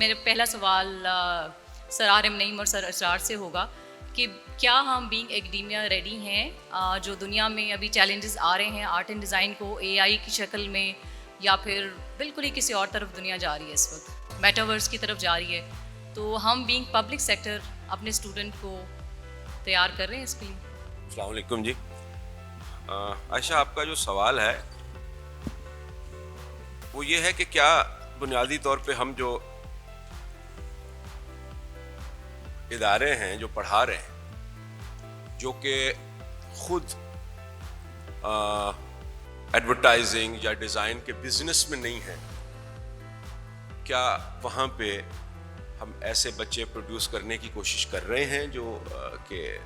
میرا پہلا سوال سر آر ایم نعیم اور سر اسرار سے ہوگا کہ کیا ہم بینگ ایکڈیمیا ریڈی ہیں جو دنیا میں ابھی چیلنجز آ رہے ہیں آرٹ اینڈ ڈیزائن کو اے آئی کی شکل میں یا پھر بالکل ہی کسی اور طرف دنیا جا رہی ہے، اس وقت میٹاورس کی طرف جا رہی ہے، تو ہم بینگ پبلک سیکٹر اپنے اسٹوڈنٹ کو تیار کر رہے ہیں اس کے لیے؟ السلام علیکم جی. عائشہ، آپ کا جو سوال ہے وہ یہ ہے کہ کیا بنیادی طور پہ ہم جو ادارے ہیں جو پڑھا رہے ہیں، جو کہ خود ایڈورٹائزنگ یا ڈیزائن کے بزنس میں نہیں ہیں، کیا وہاں پہ ہم ایسے بچے پروڈیوس کرنے کی کوشش کر رہے ہیں جو کہ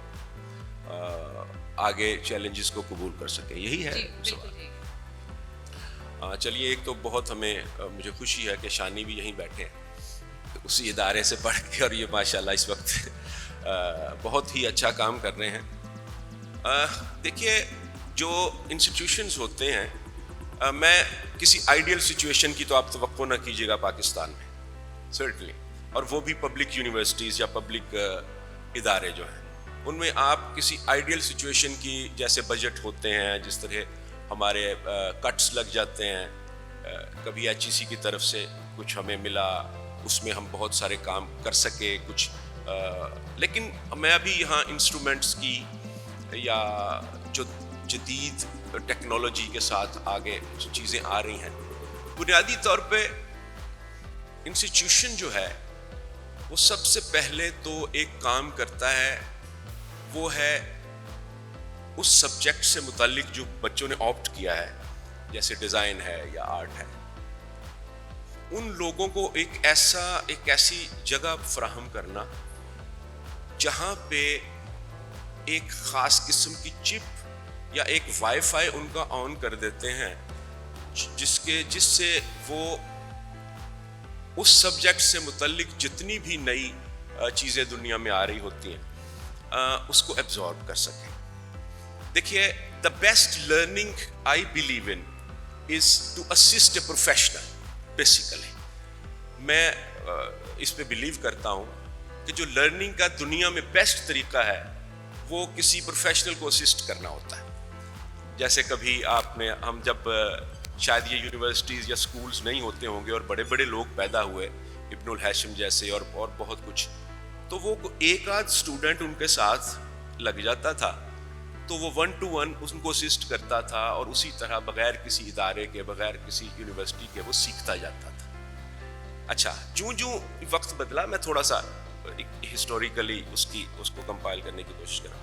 آگے چیلنجز کو قبول کر سکیں؟ یہی ہے سوال. چلیے، ایک تو بہت مجھے خوشی ہے کہ شانی بھی یہیں بیٹھے ہیں اسی ادارے سے پڑھ کے، اور یہ ماشاءاللہ اس وقت بہت ہی اچھا کام کر رہے ہیں. دیکھیے، جو انسٹیٹیوشنز ہوتے ہیں، میں کسی آئیڈیل سچویشن کی تو آپ توقع نہ کیجیے گا پاکستان میں، سرٹنلی، اور وہ بھی پبلک یونیورسٹیز یا پبلک ادارے جو ہیں ان میں آپ کسی آئیڈیل سچویشن کی، جیسے بجٹ ہوتے ہیں، جس طرح ہمارے کٹس لگ جاتے ہیں، کبھی ایچ ای سی کی طرف سے کچھ ہمیں ملا، اس میں ہم بہت سارے کام کر سکے کچھ، لیکن میں ابھی یہاں انسٹرومنٹس کی یا جو جدید ٹیکنالوجی کے ساتھ آگے جو چیزیں آ رہی ہیں، بنیادی طور پہ انسٹیٹیوشن جو ہے وہ سب سے پہلے تو ایک کام کرتا ہے، وہ ہے اس سبجیکٹ سے متعلق جو بچوں نے آپٹ کیا ہے، جیسے ڈیزائن ہے یا آرٹ ہے، ان لوگوں کو ایک ایسی جگہ فراہم کرنا جہاں پہ ایک خاص قسم کی چپ یا ایک وائی فائی ان کا آن کر دیتے ہیں، جس سے وہ اس سبجیکٹ سے متعلق جتنی بھی نئی چیزیں دنیا میں آ رہی ہوتی ہیں اس کو ایبزارب کر سکیں. دیکھیے، the best learning I believe in is to assist a professional, basically. میں اس پہ بلیو کرتا ہوں کہ جو لرننگ کا دنیا میں بیسٹ طریقہ ہے وہ کسی پروفیشنل کو اسسٹ کرنا ہوتا ہے. جیسے کبھی ہم جب شاید یہ یونیورسٹیز یا سکولز نہیں ہوتے ہوں گے اور بڑے بڑے لوگ پیدا ہوئے، ابن الہاشم جیسے اور بہت کچھ، تو وہ ایک آدھ اسٹوڈنٹ ان کے ساتھ لگ جاتا تھا تو وہ 1 to 1 ان کو اسسٹ کرتا تھا، اور اسی طرح بغیر کسی ادارے کے، بغیر کسی یونیورسٹی کے وہ سیکھتا جاتا تھا. اچھا، جو وقت بدلا، میں تھوڑا سا ہسٹوریکلی اس کو کمپائل کرنے کی کوشش کرا.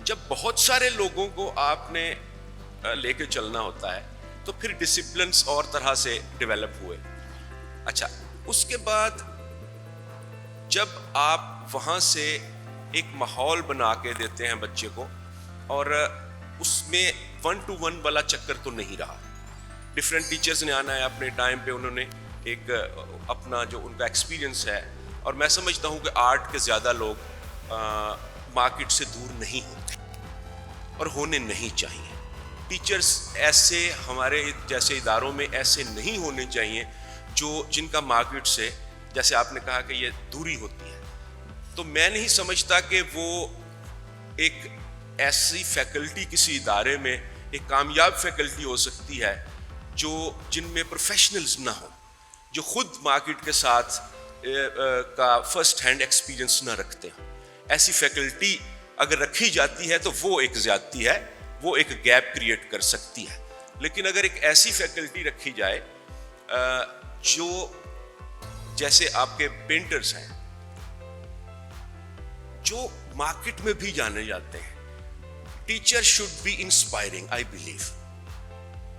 جب بہت سارے لوگوں کو آپ نے لے کے چلنا ہوتا ہے تو پھر ڈسپلنس اور طرح سے ڈیولپ ہوئے. اچھا، اس کے بعد جب آپ وہاں سے ایک ماحول بنا کے دیتے ہیں بچے کو، اور اس میں 1 to 1 والا چکر تو نہیں رہا، ڈفرینٹ ٹیچرز نے آنا ہے اپنے ٹائم پہ، انہوں نے ایک اپنا جو ان کا ایکسپیرینس ہے، اور میں سمجھتا ہوں کہ آرٹ کے زیادہ لوگ مارکیٹ سے دور نہیں ہوتے اور ہونے نہیں چاہیے. ٹیچرز ایسے ہمارے جیسے اداروں میں ایسے نہیں ہونے چاہیے جن کا مارکیٹ سے، جیسے آپ نے کہا کہ یہ دوری ہوتی ہے. تو میں نہیں سمجھتا کہ وہ ایک ایسی فیکلٹی کسی ادارے میں ایک کامیاب فیکلٹی ہو سکتی ہے جن میں پروفیشنلز نہ ہوں، جو خود مارکیٹ کے ساتھ کا فرسٹ ہینڈ ایکسپیرینس نہ رکھتے ہیں. ایسی فیکلٹی اگر رکھی جاتی ہے تو وہ ایک زیادتی ہے، وہ ایک گیپ کریٹ کر سکتی ہے. لیکن اگر ایک ایسی فیکلٹی رکھی جائے جو جیسے آپ کے پینٹرز ہیں جو مارکیٹ میں بھی جانے جاتے ہیں، teacher should be inspiring. I believe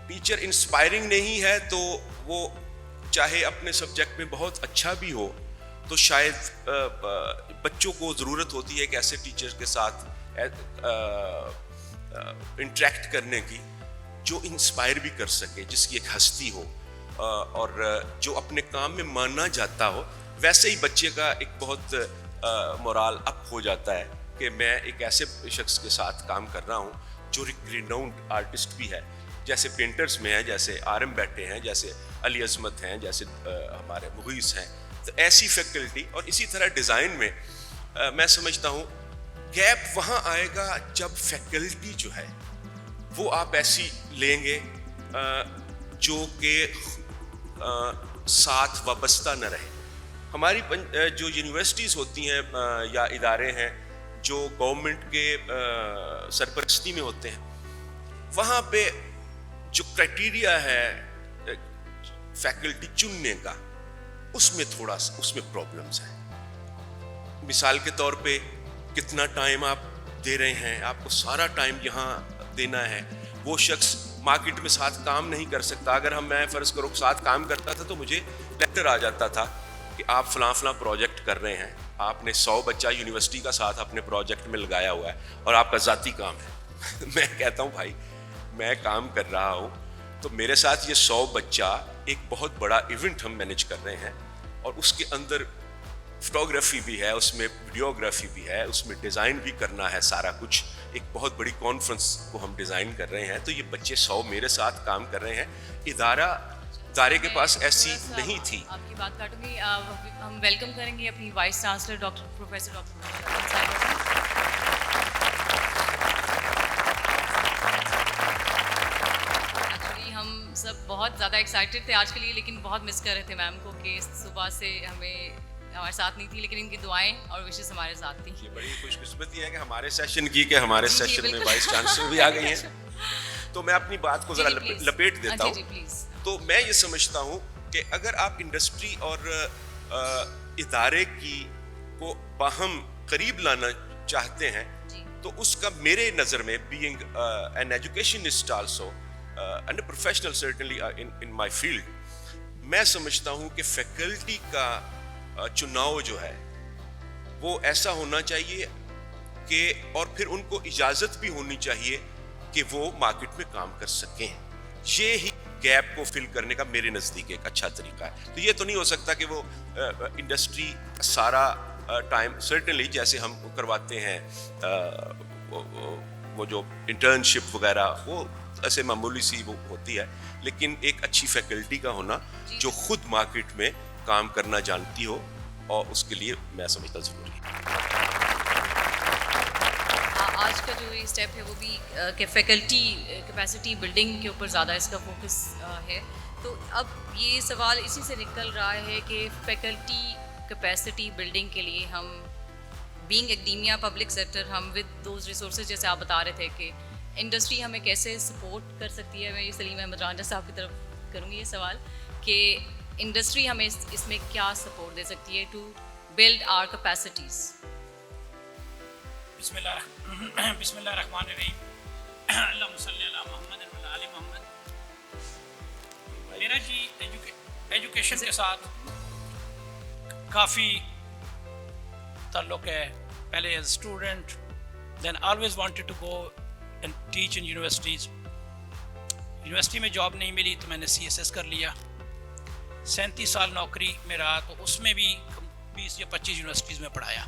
teacher inspiring نہیں ہے تو وہ چاہے اپنے سبجیکٹ میں بہت اچھا بھی ہو، تو شاید بچوں کو ضرورت ہوتی ہے کہ ایسے ٹیچر کے ساتھ انٹریکٹ کرنے کی جو انسپائر بھی کر سکے، جس کی ایک ہستی ہو اور جو اپنے کام میں مانا جاتا ہو. ویسے ہی بچے کا ایک بہت مورال اپ ہو جاتا ہے کہ میں ایک ایسے شخص کے ساتھ کام کر رہا ہوں جو ریناؤنڈ آرٹسٹ بھی ہے، جیسے پینٹرز میں ہیں، جیسے آر ایم بیٹھے ہیں، جیسے علی عظمت ہیں، جیسے ہمارے مغیث ہیں. تو ایسی فیکلٹی. اور اسی طرح ڈیزائن میں میں سمجھتا ہوں گیپ وہاں آئے گا جب فیکلٹی جو ہے وہ آپ ایسی لیں گے جو کہ ساتھ وابستہ نہ رہے. ہماری جو یونیورسٹیز ہوتی ہیں یا ادارے ہیں جو گورنمنٹ کے سرپرستی میں ہوتے ہیں, وہاں پہ جو کرائٹیریا ہے فیکلٹی چننے کا, اس میں تھوڑا سا اس میں پرابلمس ہیں. مثال کے طور پہ کتنا ٹائم آپ دے رہے ہیں, آپ کو سارا ٹائم یہاں دینا ہے. وہ شخص مارکیٹ میں ساتھ کام نہیں کر سکتا. اگر میں فرض کرو ساتھ کام کرتا تھا تو مجھے لیٹر آ جاتا تھا کہ آپ فلاں فلاں پروجیکٹ کر رہے ہیں, آپ نے 100 بچہ یونیورسٹی کا ساتھ اپنے پروجیکٹ میں لگایا ہوا ہے اور آپ کا ذاتی کام ہے. میں کہتا ہوں بھائی میں کام کر رہا ہوں تو میرے ساتھ یہ 100 بچہ ایک بہت بڑا ایونٹ ہم مینیج کر رہے ہیں, اور اس کے اندر فوٹوگرافی بھی ہے, اس میں ویڈیوگرافی بھی ہے, اس میں ڈیزائن بھی کرنا ہے. سارا کچھ ایک بہت بڑی کانفرنس کو ہم ڈیزائن کر رہے ہیں. تو یہ بچے 100 میرے ساتھ کام کر رہے ہیں. ادارے کے پاس ایسی نہیں تھی. آپ کی بات کاٹوں گی, ہم ویلکم کریں گے اپنی vice chancellor professor doctor. Actually ہم سب بہت زیادہ ایکسائٹیڈ تھے آج کے لیے, لیکن بہت مس کر رہے تھے میم کو کہ صبح سے ہمارے ساتھ نہیں تھی, لیکن ان کی دعائیں اور وشز ہمارے ساتھ تھیں. یہ بڑی خوش قسمتی ہے کہ ہمارے سیشن کی کہ ہمارے سیشن میں وائس چانسلر بھی آ گئی ہیں. تو میں اپنی بات کو ذرا لپیٹ دیتا ہوں. تو میں یہ سمجھتا ہوں کہ اگر آپ انڈسٹری اور ادارے کی کو باہم قریب لانا چاہتے ہیں تو اس کا میرے نظر میں being an educationist also and a professional certainly in my field, میں سمجھتا ہوں کہ فیکلٹی کا چناؤ جو ہے وہ ایسا ہونا چاہیے کہ اور پھر ان کو اجازت بھی ہونی چاہیے کہ وہ مارکیٹ میں کام کر سکیں. یہ ہی گیپ کو فل کرنے کا میرے نزدیک ایک اچھا طریقہ ہے. تو یہ تو نہیں ہو سکتا کہ وہ انڈسٹری سارا ٹائم سرٹنلی جیسے ہم کرواتے ہیں وہ جو انٹرنشپ وغیرہ وہ ایسے معمولی سی وہ ہوتی ہے, لیکن ایک اچھی فیکلٹی کا ہونا جو خود مارکیٹ میں کام کرنا جانتی ہو, اور اس کے لیے میں سمجھتا ضروری ہے. آج کا جو یہ اسٹیپ ہے وہ بھی کہ فیکلٹی کیپیسٹی بلڈنگ کے اوپر زیادہ اس کا فوکس ہے. تو اب یہ سوال اسی سے نکل رہا ہے کہ فیکلٹی کیپیسٹی بلڈنگ کے لیے ہم بینگ ایکڈیمیا پبلک سیکٹر ہم ود دوز ریسورسز جیسے آپ بتا رہے تھے کہ انڈسٹری ہمیں کیسے سپورٹ کر سکتی ہے. میں یہ سلیم احمد رانجھا صاحب کی طرف کروں گی یہ سوال کہ انڈسٹری ہمیں اس میں کیا سپورٹ دے سکتی ہے ٹو بلڈ آر کیپیسٹیز. بسم اللہ الرحمن الرحیم. اللہم صلی علی محمد و علی آل محمد. میرا جی ایجوکیشن کے ساتھ کافی تعلق ہے. پہلے as student, then always wanted to go and teach in universities. University میں جاب نہیں ملی تو میں نے CSS کر لیا. 37 سال نوکری میں رہا تو اس میں بھی 20 یا 25 یونیورسٹیز میں پڑھایا.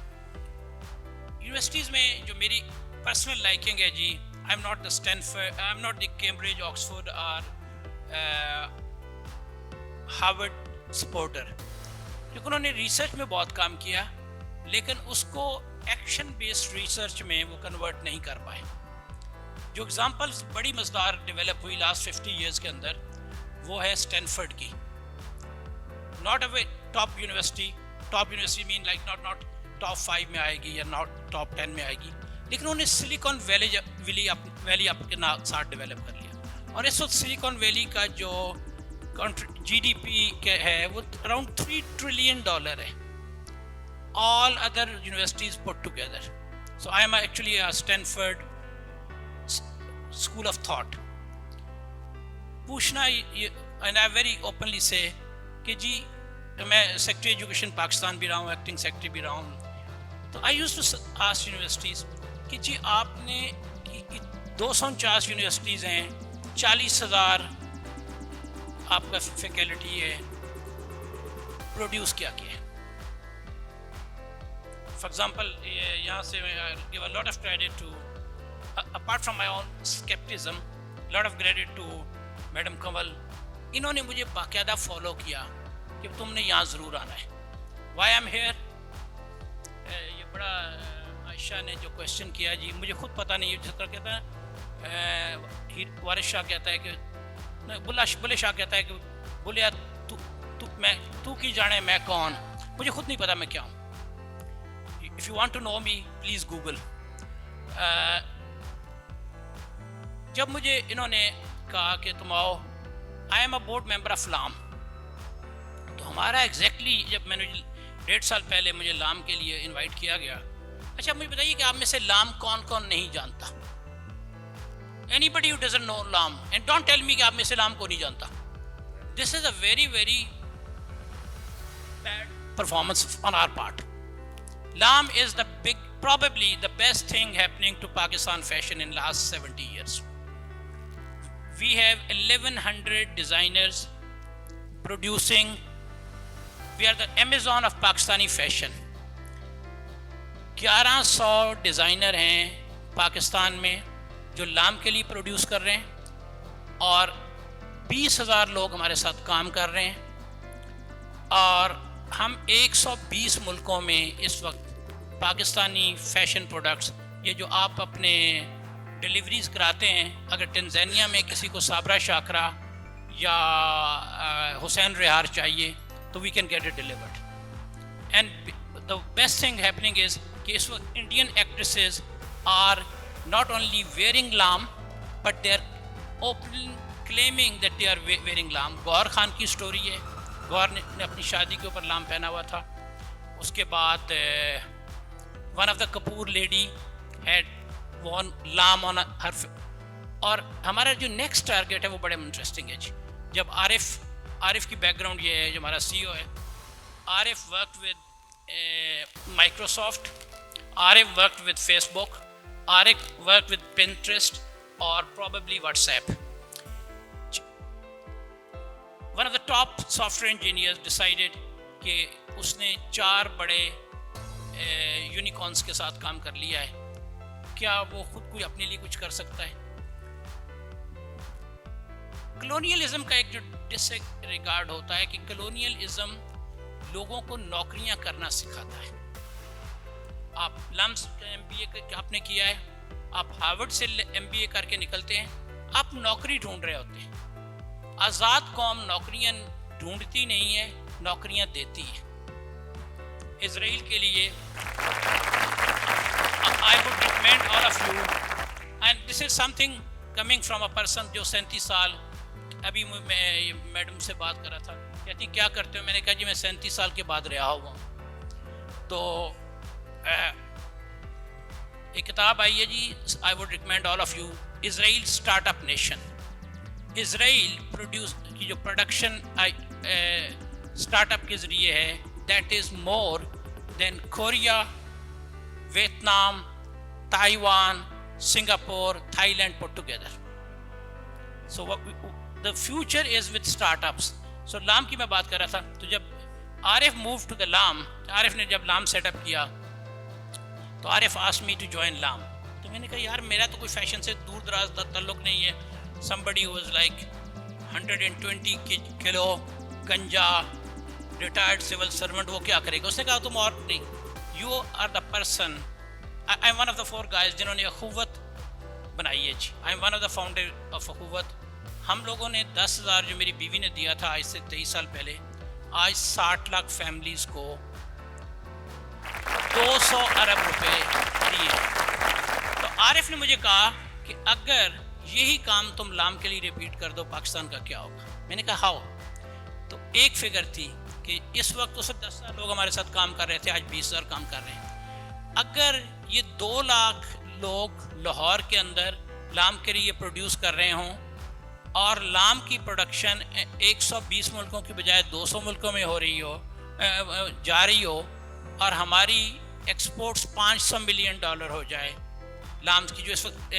یونیورسٹیز میں جو میری پرسنل لائکنگ ہے جی, I am not the Stanford, I am not the Cambridge, Oxford اور ہارورڈ سپورٹر, کیونکہ انہوں نے ریسرچ میں بہت کام کیا لیکن اس کو ایکشن بیسڈ ریسرچ میں وہ کنورٹ نہیں کر پائے. جو اگزامپلس بڑی مزدار ڈیولپ ہوئی لاسٹ 50 ایئرس کے اندر وہ ہے اسٹینفورڈ کی. ناٹ اے ٹاپ یونیورسٹی مین لائک ناٹ ٹاپ 5 میں آئے گی یا ناٹ ٹاپ 10 میں آئے گی, لیکن انہوں نے سلیکون ویلی اپنے ساتھ ڈیولپ کر لیا. اور اس وقت سلیکون ویلی کا جو GDP ہے وہ اراؤنڈ $3 ٹریلین ہے, all other universities put together. So I am actually a Stanford school of thought. پوچھنا, and I very openly say کہ جی میں سیکٹری ایجوکیشن پاکستان بھی رہا ہوں, ایکٹنگ سیکٹری بھی رہا ہوں, تو I used to ask universities کہ جی آپ نے 249 یونیورسٹیز ہیں, 40,000 آپ کا فیکلٹی ہے, پروڈیوس کیا ہے. For example, یہاں سے give a lot of credit to, apart from my own skepticism, lot of credit to Madam Kanwal. انہوں نے مجھے باقاعدہ فالو کیا کہ تم نے یہاں ضرور آنا ہے. Why am here. یہ بڑا عائشہ نے جو کویشچن کیا جی مجھے خود پتہ نہیں ہے. جس طرح کہتا ہے وارث شاہ کہتا ہے کہ بلے شاہ کہتا ہے کہ بولے تو کی جانے میں کون, مجھے خود نہیں پتا میں کیا ہوں. If you want to know me, please Google. جب مجھے انہوں نے کہا کہ تم آؤ, I am a board member of LAM, تو ہمارا ایگزیکٹلی جب میں نے 1.5 سال پہلے مجھے لام کے لیے انوائٹ کیا گیا. اچھا مجھے بتائیے کہ آپ میں سے لام کون کون نہیں جانتا؟ Anybody who doesn't know LAM, and don't tell me کہ آپ میں سے لام کو نہیں جانتا. This is a very very bad performance on our part. LAM is the probably the best thing happening to Pakistan fashion in last 70 years. We have 1100 designers producing. We are the Amazon of Pakistani fashion. 1100 designer ہیں پاکستان میں جو لام کے لیے produce کر رہے ہیں, اور 20,000 لوگ ہمارے ساتھ کام کر رہے ہیں, اور ہم 120 ملکوں میں اس وقت پاکستانی فیشن پروڈکٹس, یہ جو آپ اپنے ڈیلیوریز کراتے ہیں, اگر ٹنزانیہ میں کسی کو صابرہ شاکرا یا حسین ریحار چاہیے تو we can get it delivered. And the best thing happening is کہ اس وقت Indian actresses are not only wearing لام but they are openly claiming that they are wearing لام. گور خان کی سٹوری ہے, گور نے اپنی شادی کے اوپر لام پہنا ہوا تھا. اس کے بعد one of the Kapoor lady had worn لام on her. اور ہمارا جو نیکسٹ ٹارگیٹ ہے وہ بڑے انٹرسٹنگ ہے جی. جب عارف کی بیک گراؤنڈ یہ ہے جو ہمارا سی او ہے, Arif worked with Microsoft, Arif worked with Facebook, Arik worked with Pinterest or probably WhatsApp. One of the top software engineers decided کہ اس نے 4 بڑے یونیکارنس کے ساتھ کام کر لیا ہے. کیا وہ خود کوئی اپنے لیے کچھ کر سکتا ہے؟ کلونیلزم کا ایک جو ڈس ریگارڈ ہوتا ہے کہ کلونیلزم لوگوں کو نوکریاں کرنا سکھاتا ہے. آپ لمس ایم بی اے آپ نے کیا ہے, آپ ہارورڈ سے ایم بی اے کر کے نکلتے ہیں, آپ نوکری ڈھونڈ رہے ہوتے ہیں. آزاد قوم نوکریاں ڈھونڈتی نہیں ہے, نوکریاں دیتی ہے. اسرائیل کے لیے I would recommend all of you, and this is something coming from a person جو 37 سال, ابھی میں میڈم سے بات کر رہا تھا, کہتی کیا کرتے ہو, میں نے کہا جی میں 37 سال کے بعد رہا ہوا ہوں. تو ایک کتاب آئی ہے جی, I would recommend all of you, Israel startup nation. Israel produce کی جو پروڈکشن اسٹارٹ اپ کے ذریعے ہے, that is more than Korea, Vietnam, Taiwan, Singapore, Thailand put together. So the future is with startups. So LAM کی میں بات کر رہا تھا, تو جب عارف موو ٹو دا لام, عارف نے جب لام سیٹ اپ کیا تو عارف آسکڈ می ٹو جوائن لام. تو میں نے کہا یار میرا تو کوئی فیشن سے دور دراز تعلق نہیں ہے. somebody who was like 120 kilo گنجا, ریٹائرڈ سول سرونٹ, وہ کیا کرے گا؟ اس نے کہا تم اور نہیں, you are the person. I am one of the 4 guys جنہوں نے اخوت بنائی ہے جی. I am one of the founder of Akhuwat. ہم لوگوں نے 10,000 جو میری بیوی نے دیا تھا آج سے 23 سال پہلے, آج 60 لاکھ فیملیز کو 200 ارب روپے دیے. تو عارف نے مجھے کہا کہ اگر یہی کام تم لام کے لیے ریپیٹ کر دو پاکستان کا کیا ہوگا؟ میں نے کہا ہاؤ. تو ایک فگر تھی کہ اس وقت تو صرف 10,000 لوگ ہمارے ساتھ کام کر رہے تھے, آج 20,000 کام کر رہے ہیں. اگر یہ 2 لاکھ لوگ لاہور کے اندر لام کے لیے پروڈیوس کر رہے ہوں, اور لام کی پروڈکشن 120 ملکوں کی بجائے 200 ملکوں میں ہو رہی ہو, جا رہی ہو, اور ہماری ایکسپورٹس $500 ملین ہو جائے لام کی, جو اس وقت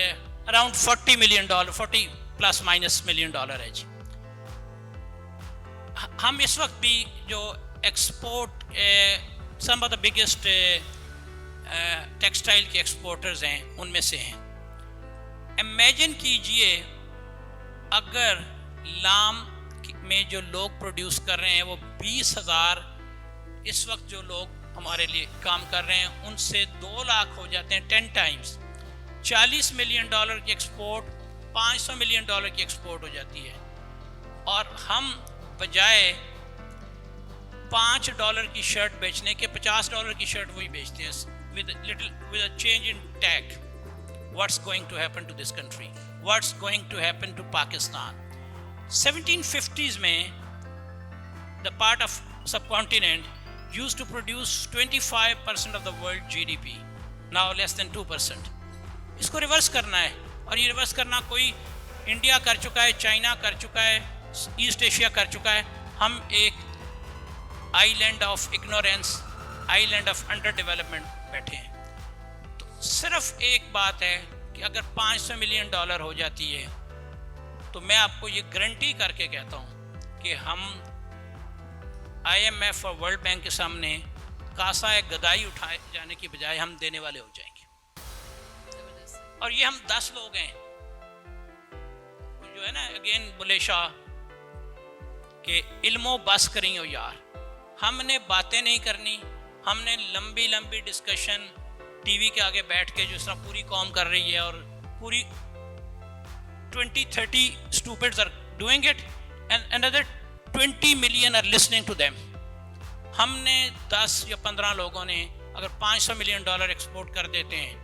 around $40 million, 40 plus minus million ہے جی. ہم اس وقت بھی جو export some of the biggest textile کے ایکسپورٹرز ہیں ان میں سے ہیں. امیجن کیجئے اگر لام میں جو لوگ پروڈیوس کر رہے ہیں وہ 20,000 اس وقت جو لوگ ہمارے لیے کام کر رہے ہیں ان سے 2 لاکھ ہو جاتے ہیں 10 ٹائمز. $40 ملین کی ایکسپورٹ $500 ملین کی ایکسپورٹ ہو جاتی ہے, اور ہم بجائے $5 کی شرٹ بیچنے کے $50 کی شرٹ وہی بیچتے ہیں with a change in tag. What's going to happen to this country? What's going to happen to Pakistan? 1750s میں the part of subcontinent used to produce 25% of the world GDP. Now less than 2%. اس کو reverse کرنا ہے, اور یہ reverse کرنا کوئی India کر چکا ہے, چائنا کر چکا ہے, ایسٹ ایشیا کر چکا ہے. ہم ایک island of ignorance, island of under development بیٹھے ہیں. تو صرف ایک بات ہے کہ اگر $500 ملین ہو جاتی ہے تو میں آپ کو یہ گارنٹی کر کے کہتا ہوں کہ ہم IMF اور ورلڈ بینک کے سامنے کاسا گدائی اٹھائے جانے کی بجائے ہم دینے والے ہو جائیں گے. اور یہ ہم 10 لوگ ہیں, جو ہے نا اگین بلے شاہ کہ علمو بس کریں ہو یار. ہم نے باتیں نہیں کرنی, ہم نے لمبی لمبی ڈسکشن ٹی وی کے آگے بیٹھ کے جس طرح پوری قوم کر رہی ہے, اور پوری 20-30 stupids are doing it and another 20 million are listening to them. ہم نے 10 یا 15 لوگوں نے اگر $500 ملین ایکسپورٹ کر دیتے ہیں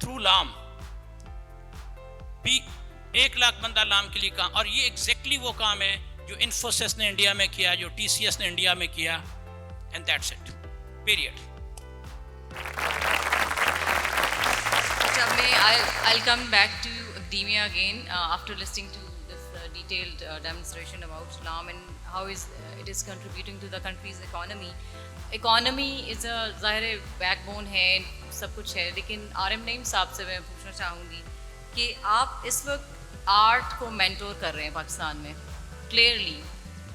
تھرو لام, بھی 1 لاکھ بندہ لام کے لیے کام, اور یہ ایگزیکٹلی وہ کام ہے جو انفوسس نے انڈیا میں کیا, جو TCS نے انڈیا میں کیا, and that's it period. I'll come back to academia again after listening to this detailed demonstration about LAM and how it is contributing to the country's economy. Economy is a ظاہر back bone ہے, سب کچھ ہے, لیکن RM نعیم صاحب سے میں پوچھنا چاہوں گی کہ آپ اس وقت آرٹ کو مینٹور کر رہے ہیں پاکستان میں. کلیئرلی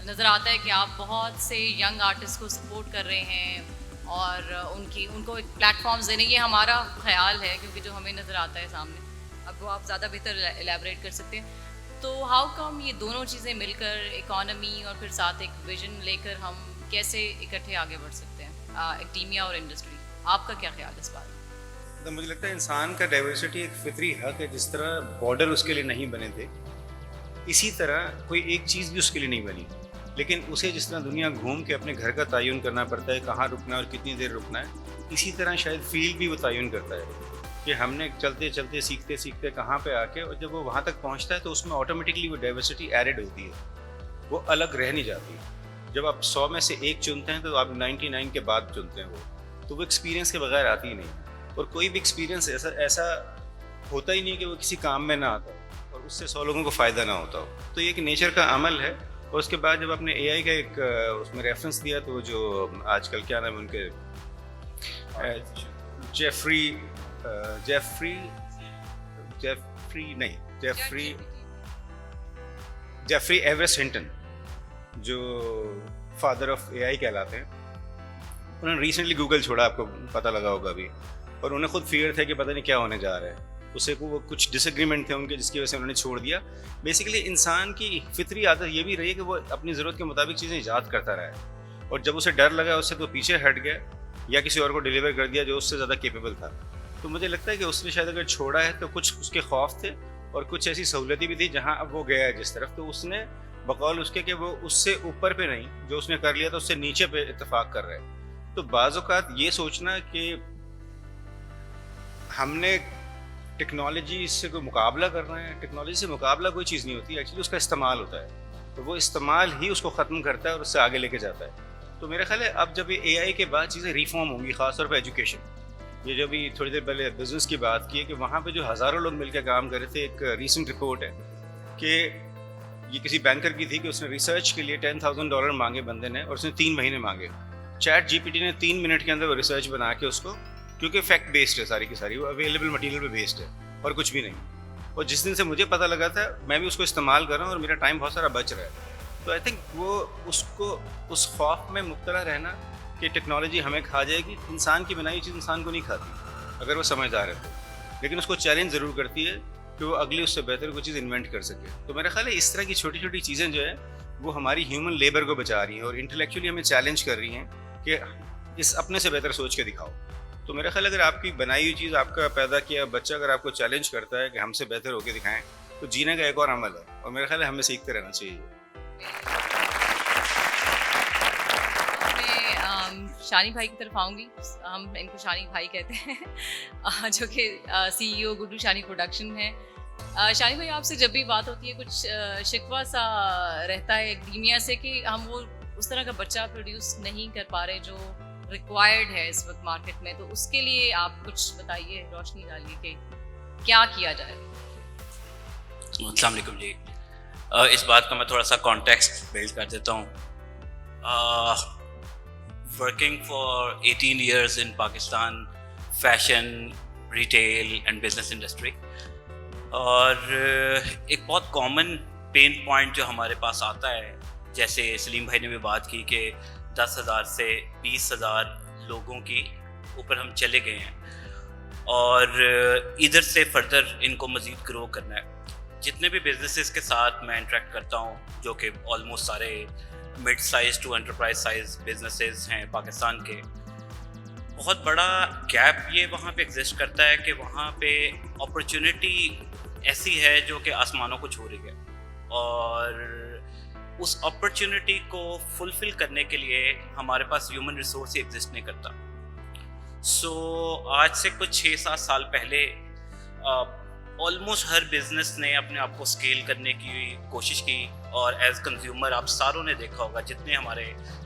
نظر آتا ہے کہ آپ بہت سے ینگ آرٹسٹ کو سپورٹ کر رہے ہیں اور ان کو ایک پلیٹ فارمز دینے, یہ ہمارا خیال ہے کیونکہ جو ہمیں نظر آتا ہے سامنے. اب وہ آپ زیادہ بہتر الیبریٹ کر سکتے ہیں. تو ہاؤ کم یہ دونوں چیزیں مل کر, اکانومی اور پھر ساتھ ایک ویژن لے کر, ہم کیسے اکٹھے آگے بڑھ سکتے ہیں ایکڈیمیا اور انڈسٹری؟ آپ کا کیا خیال ہے اس بارے میں؟ تو مجھے لگتا ہے انسان کا ڈائیورسٹی ایک فطری حق ہے. جس طرح بارڈر اس کے لیے نہیں بنے تھے, اسی طرح کوئی ایک چیز بھی اس کے لیے نہیں بنی, لیکن اسے جس طرح دنیا گھوم کے اپنے گھر کا تعین کرنا پڑتا ہے, کہاں رکنا ہے اور کتنی دیر رکنا ہے, اسی طرح شاید فیلڈ بھی وہ تعین کرتا ہے کہ ہم نے چلتے چلتے سیکھتے سیکھتے کہاں پہ آ کے, اور جب وہ وہاں تک پہنچتا ہے تو اس میں آٹومیٹکلی وہ ڈائیورسٹی ایڈڈ ہوتی ہے, وہ الگ رہ نہیں جاتی. جب آپ 100 میں سے ایک چنتے ہیں تو آپ 99 کے بعد چنتے ہیں تو وہ ایکسپیرینس کے بغیر آتی ہی نہیں. اور کوئی بھی ایکسپیرینس ایسا ہوتا ہی نہیں کہ وہ کسی کام میں نہ آتا ہو اور اس سے 100 لوگوں کو فائدہ نہ ہوتا ہو. تو یہ ایک نیچر کا عمل ہے. اور اس کے بعد جب آپ نے AI کا ایک اس میں ریفرنس دیا, تو جو آج کل کیا نام ہے ان کے, جیفری ایورسٹ ہنٹن, جو فادر آف AI کہلاتے ہیں, انہوں نے ریسنٹلی گوگل چھوڑا, آپ کو پتہ لگا ہوگا ابھی, اور انہیں خود فیئر تھا کہ پتہ نہیں کیا ہونے جا رہا ہے. اس سے وہ کچھ ڈس ایگریمنٹ تھے ان کے, جس کی وجہ سے انہوں نے چھوڑ دیا. بیسیکلی انسان کی فطری عادت یہ بھی رہی ہے کہ وہ اپنی ضرورت کے مطابق چیزیں ایجاد کرتا رہا ہے, اور جب اسے ڈر لگا اس سے تو پیچھے ہٹ گیا یا کسی اور کو ڈیلیور کر دیا جو اس سے زیادہ کیپیبل تھا. تو مجھے لگتا ہے کہ اس نے شاید اگر چھوڑا ہے تو کچھ اس کے خوف تھے اور کچھ ایسی سہولتیں بھی تھی جہاں اب وہ گیا ہے جس طرف, تو اس نے بقول اس کے کہ وہ اس سے اوپر پہ نہیں, جو اس نے کر لیا تھا اس سے نیچے پہ اتفاق کر رہے ہیں. تو بعض اوقات یہ سوچنا کہ ہم نے ٹیکنالوجی سے کوئی مقابلہ کرنا ہے, ٹیکنالوجی سے مقابلہ کوئی چیز نہیں ہوتی, ایکچولی اس کا استعمال ہوتا ہے, تو وہ استعمال ہی اس کو ختم کرتا ہے اور اس سے آگے لے کے جاتا ہے. تو میرا خیال ہے اب جب یہ AI کے بعد چیزیں ریفارم ہوں گی, خاص طور پہ ایجوکیشن, یہ جو بھی تھوڑی دیر پہلے بزنس کی بات کی ہے کہ وہاں پہ جو ہزاروں لوگ مل کے کام کر رہے تھے, ایک ریسنٹ رپورٹ ہے کہ یہ کسی بینکر کی تھی کہ اس نے ریسرچ کے لیے $10,000 مانگے بندے نے, اور اس نے 3 مہینے مانگے. چیٹ GPT نے 3 منٹ کے اندر وہ ریسرچ بنا کے اس کو, کیونکہ فیکٹ بیسڈ ہے ساری کی ساری, وہ اویلیبل مٹیریل پہ بیسڈ ہے اور کچھ بھی نہیں. اور جس دن سے مجھے پتہ لگا تھا میں بھی اس کو استعمال کر رہا ہوں اور میرا ٹائم بہت سارا بچ رہا ہے. تو آئی تھنک وہ اس کو اس خوف میں مبتلا رہنا کہ ٹیکنالوجی ہمیں کھا جائے گی, انسان کی بنائی چیز انسان کو نہیں کھاتی اگر وہ سمجھدار ہے تو, لیکن اس کو چیلنج ضرور کرتی ہے کہ وہ اگلی اس سے بہتر کوئی چیز انوینٹ کر سکے. تو میرا خیال ہے اس طرح کی چھوٹی چھوٹی چیزیں جو ہے وہ ہماری ہیومن لیبر کو بچا رہی ہیں اور انٹلیکچولی ہمیں چیلنج کر رہی ہیں کہ اس اپنے سے بہتر سوچ کے دکھاؤ. تو میرا خیال اگر آپ کی بنائی ہوئی چیز آپ کا پیدا کیا بچہ اگر آپ کو چیلنج کرتا ہے کہ ہم سے بہتر ہو کے دکھائیں تو جینے کا ایک اور عمل ہے, اور میرا خیال ہے ہمیں سیکھتے رہنا چاہیے. میں شانی بھائی کی طرف آؤں گی. ہم ان کو شانی بھائی کہتے ہیں جو کہ CEO گڈو شانی پروڈکشن ہے. شانی بھائی آپ سے جب بھی بات ہوتی ہے کچھ شکوہ سا رہتا ہے ایکڈیمیا سے کہ ہم وہ اس طرح کا بچہ پروڈیوس نہیں کر پا رہے جو ریکوائرڈ ہے اس وقت مارکیٹ میں. تو اس کے لیے آپ کچھ بتائیے, روشنی ڈالیے کہ کیا کیا جائے. السلام علیکم جی. اس بات کا میں تھوڑا سا کانٹیکسٹ بلڈ کر دیتا ہوں. Working for 18 years in Pakistan fashion retail and business industry, اور ایک بہت کامن پین پوائنٹ جو ہمارے پاس آتا ہے, جیسے سلیم بھائی نے بھی بات کی کہ 10,000 سے 20,000 لوگوں کی اوپر ہم چلے گئے ہیں, اور ادھر سے فردر ان کو مزید گرو کرنا ہے. جتنے بھی بزنسز کے ساتھ میں انٹریکٹ کرتا ہوں, جو کہ آلموسٹ سارے mid size to enterprise size businesses ہیں پاکستان کے, بہت بڑا گیپ یہ وہاں پہ ایگزسٹ کرتا ہے کہ وہاں پہ اپرچونٹی ایسی ہے جو کہ آسمانوں کو چھو رہی ہے, اور اس اپرچونٹی کو فلفل کرنے کے لیے ہمارے پاس ہیومن ریسورس ہی ایگزسٹ نہیں کرتا. سو آج سے کچھ 6-7 سال پہلے آلموسٹ ہر بزنس نے اپنے آپ کو اسکیل کرنے کی کوشش کی, اور ایز کنزیومر آپ ساروں نے دیکھا ہوگا جتنے ہمارے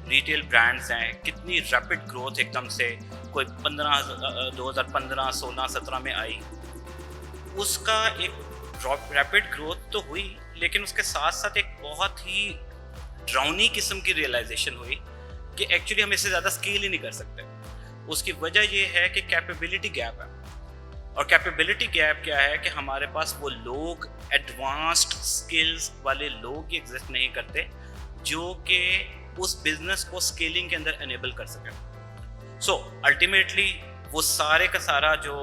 ریٹیل برانڈز ہیں کتنی ریپڈ گروتھ ایک دم سے کوئی 2015, 16, 17 میں آئی. اس کا ایک ریپڈ گروتھ تو ہوئی, لیکن اس کے ساتھ ساتھ ایک بہت ہی ڈراؤنی قسم کی ریئلائزیشن ہوئی کہ ایکچولی ہم اس سے زیادہ اسکیل ہی نہیں کر سکتے. اس کی وجہ یہ ہے کہ کیپیبلٹی گیپ ہے, اور کیپیبلٹی گیپ کیا ہے کہ ہمارے پاس وہ لوگ ایڈوانسڈ اسکلز والے لوگ ہی ایگزسٹ نہیں کرتے جو کہ اس بزنس کو اسکیلنگ کے اندر انیبل کر سکیں. سو الٹیمیٹلی وہ سارے کا سارا جو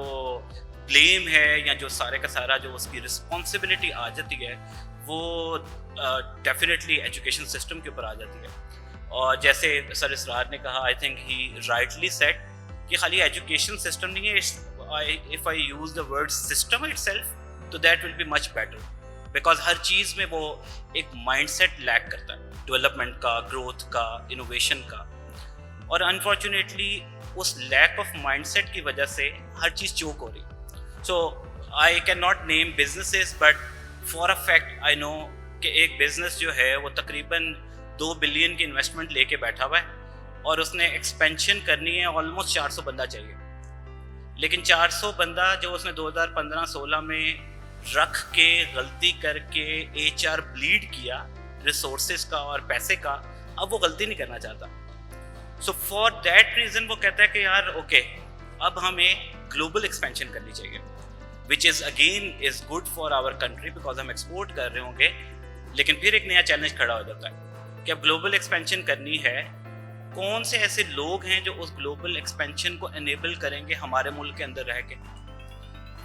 بلیم ہے یا جو سارے کا سارا جو اس کی رسپانسبلٹی آ جاتی ہے وہ ڈیفینیٹلی ایجوکیشن سسٹم کے اوپر آ جاتی ہے. اور جیسے سر اسرار نے کہا, I think he rightly said کہ خالی ایجوکیشن سسٹم نہیں ہے. if I use the word system itself تو that will be much better, because ہر چیز میں وہ ایک مائنڈ سیٹ لیک کرتا ہے ڈیولپمنٹ کا, گروتھ کا, انوویشن کا, اور انفارچونیٹلی اس لیک آف مائنڈ سیٹ کی وجہ سے ہر چیز چوک ہو رہی. So I can not name businesses, but for a fact I know کہ ایک بزنس جو ہے وہ تقریباً 2 بلین کی انویسٹمنٹ لے کے بیٹھا ہوا ہے, اور اس نے ایکسپینشن کرنی ہے, آلموسٹ 400 بندہ چاہیے. لیکن 400 بندہ جو اس نے 2015-16 میں رکھ کے غلطی کر کے HR بلیڈ کیا ریسورسز کا اور پیسے کا, اب وہ غلطی نہیں کرنا چاہتا. سو فار دیٹ ریزن وہ کہتا ہے کہ یار اوکے اب ہمیں گلوبل ایکسپینشن کرنی چاہیے, which is again is good for our country because ہم ایکسپورٹ کر رہے ہوں گے. لیکن پھر ایک نیا چیلنج کھڑا ہو جاتا ہے کہ اب گلوبل ایکسپینشن کرنی ہے, کون سے ایسے لوگ ہیں جو اس گلوبل ایکسپینشن کو انیبل کریں گے ہمارے ملک کے اندر رہ کے.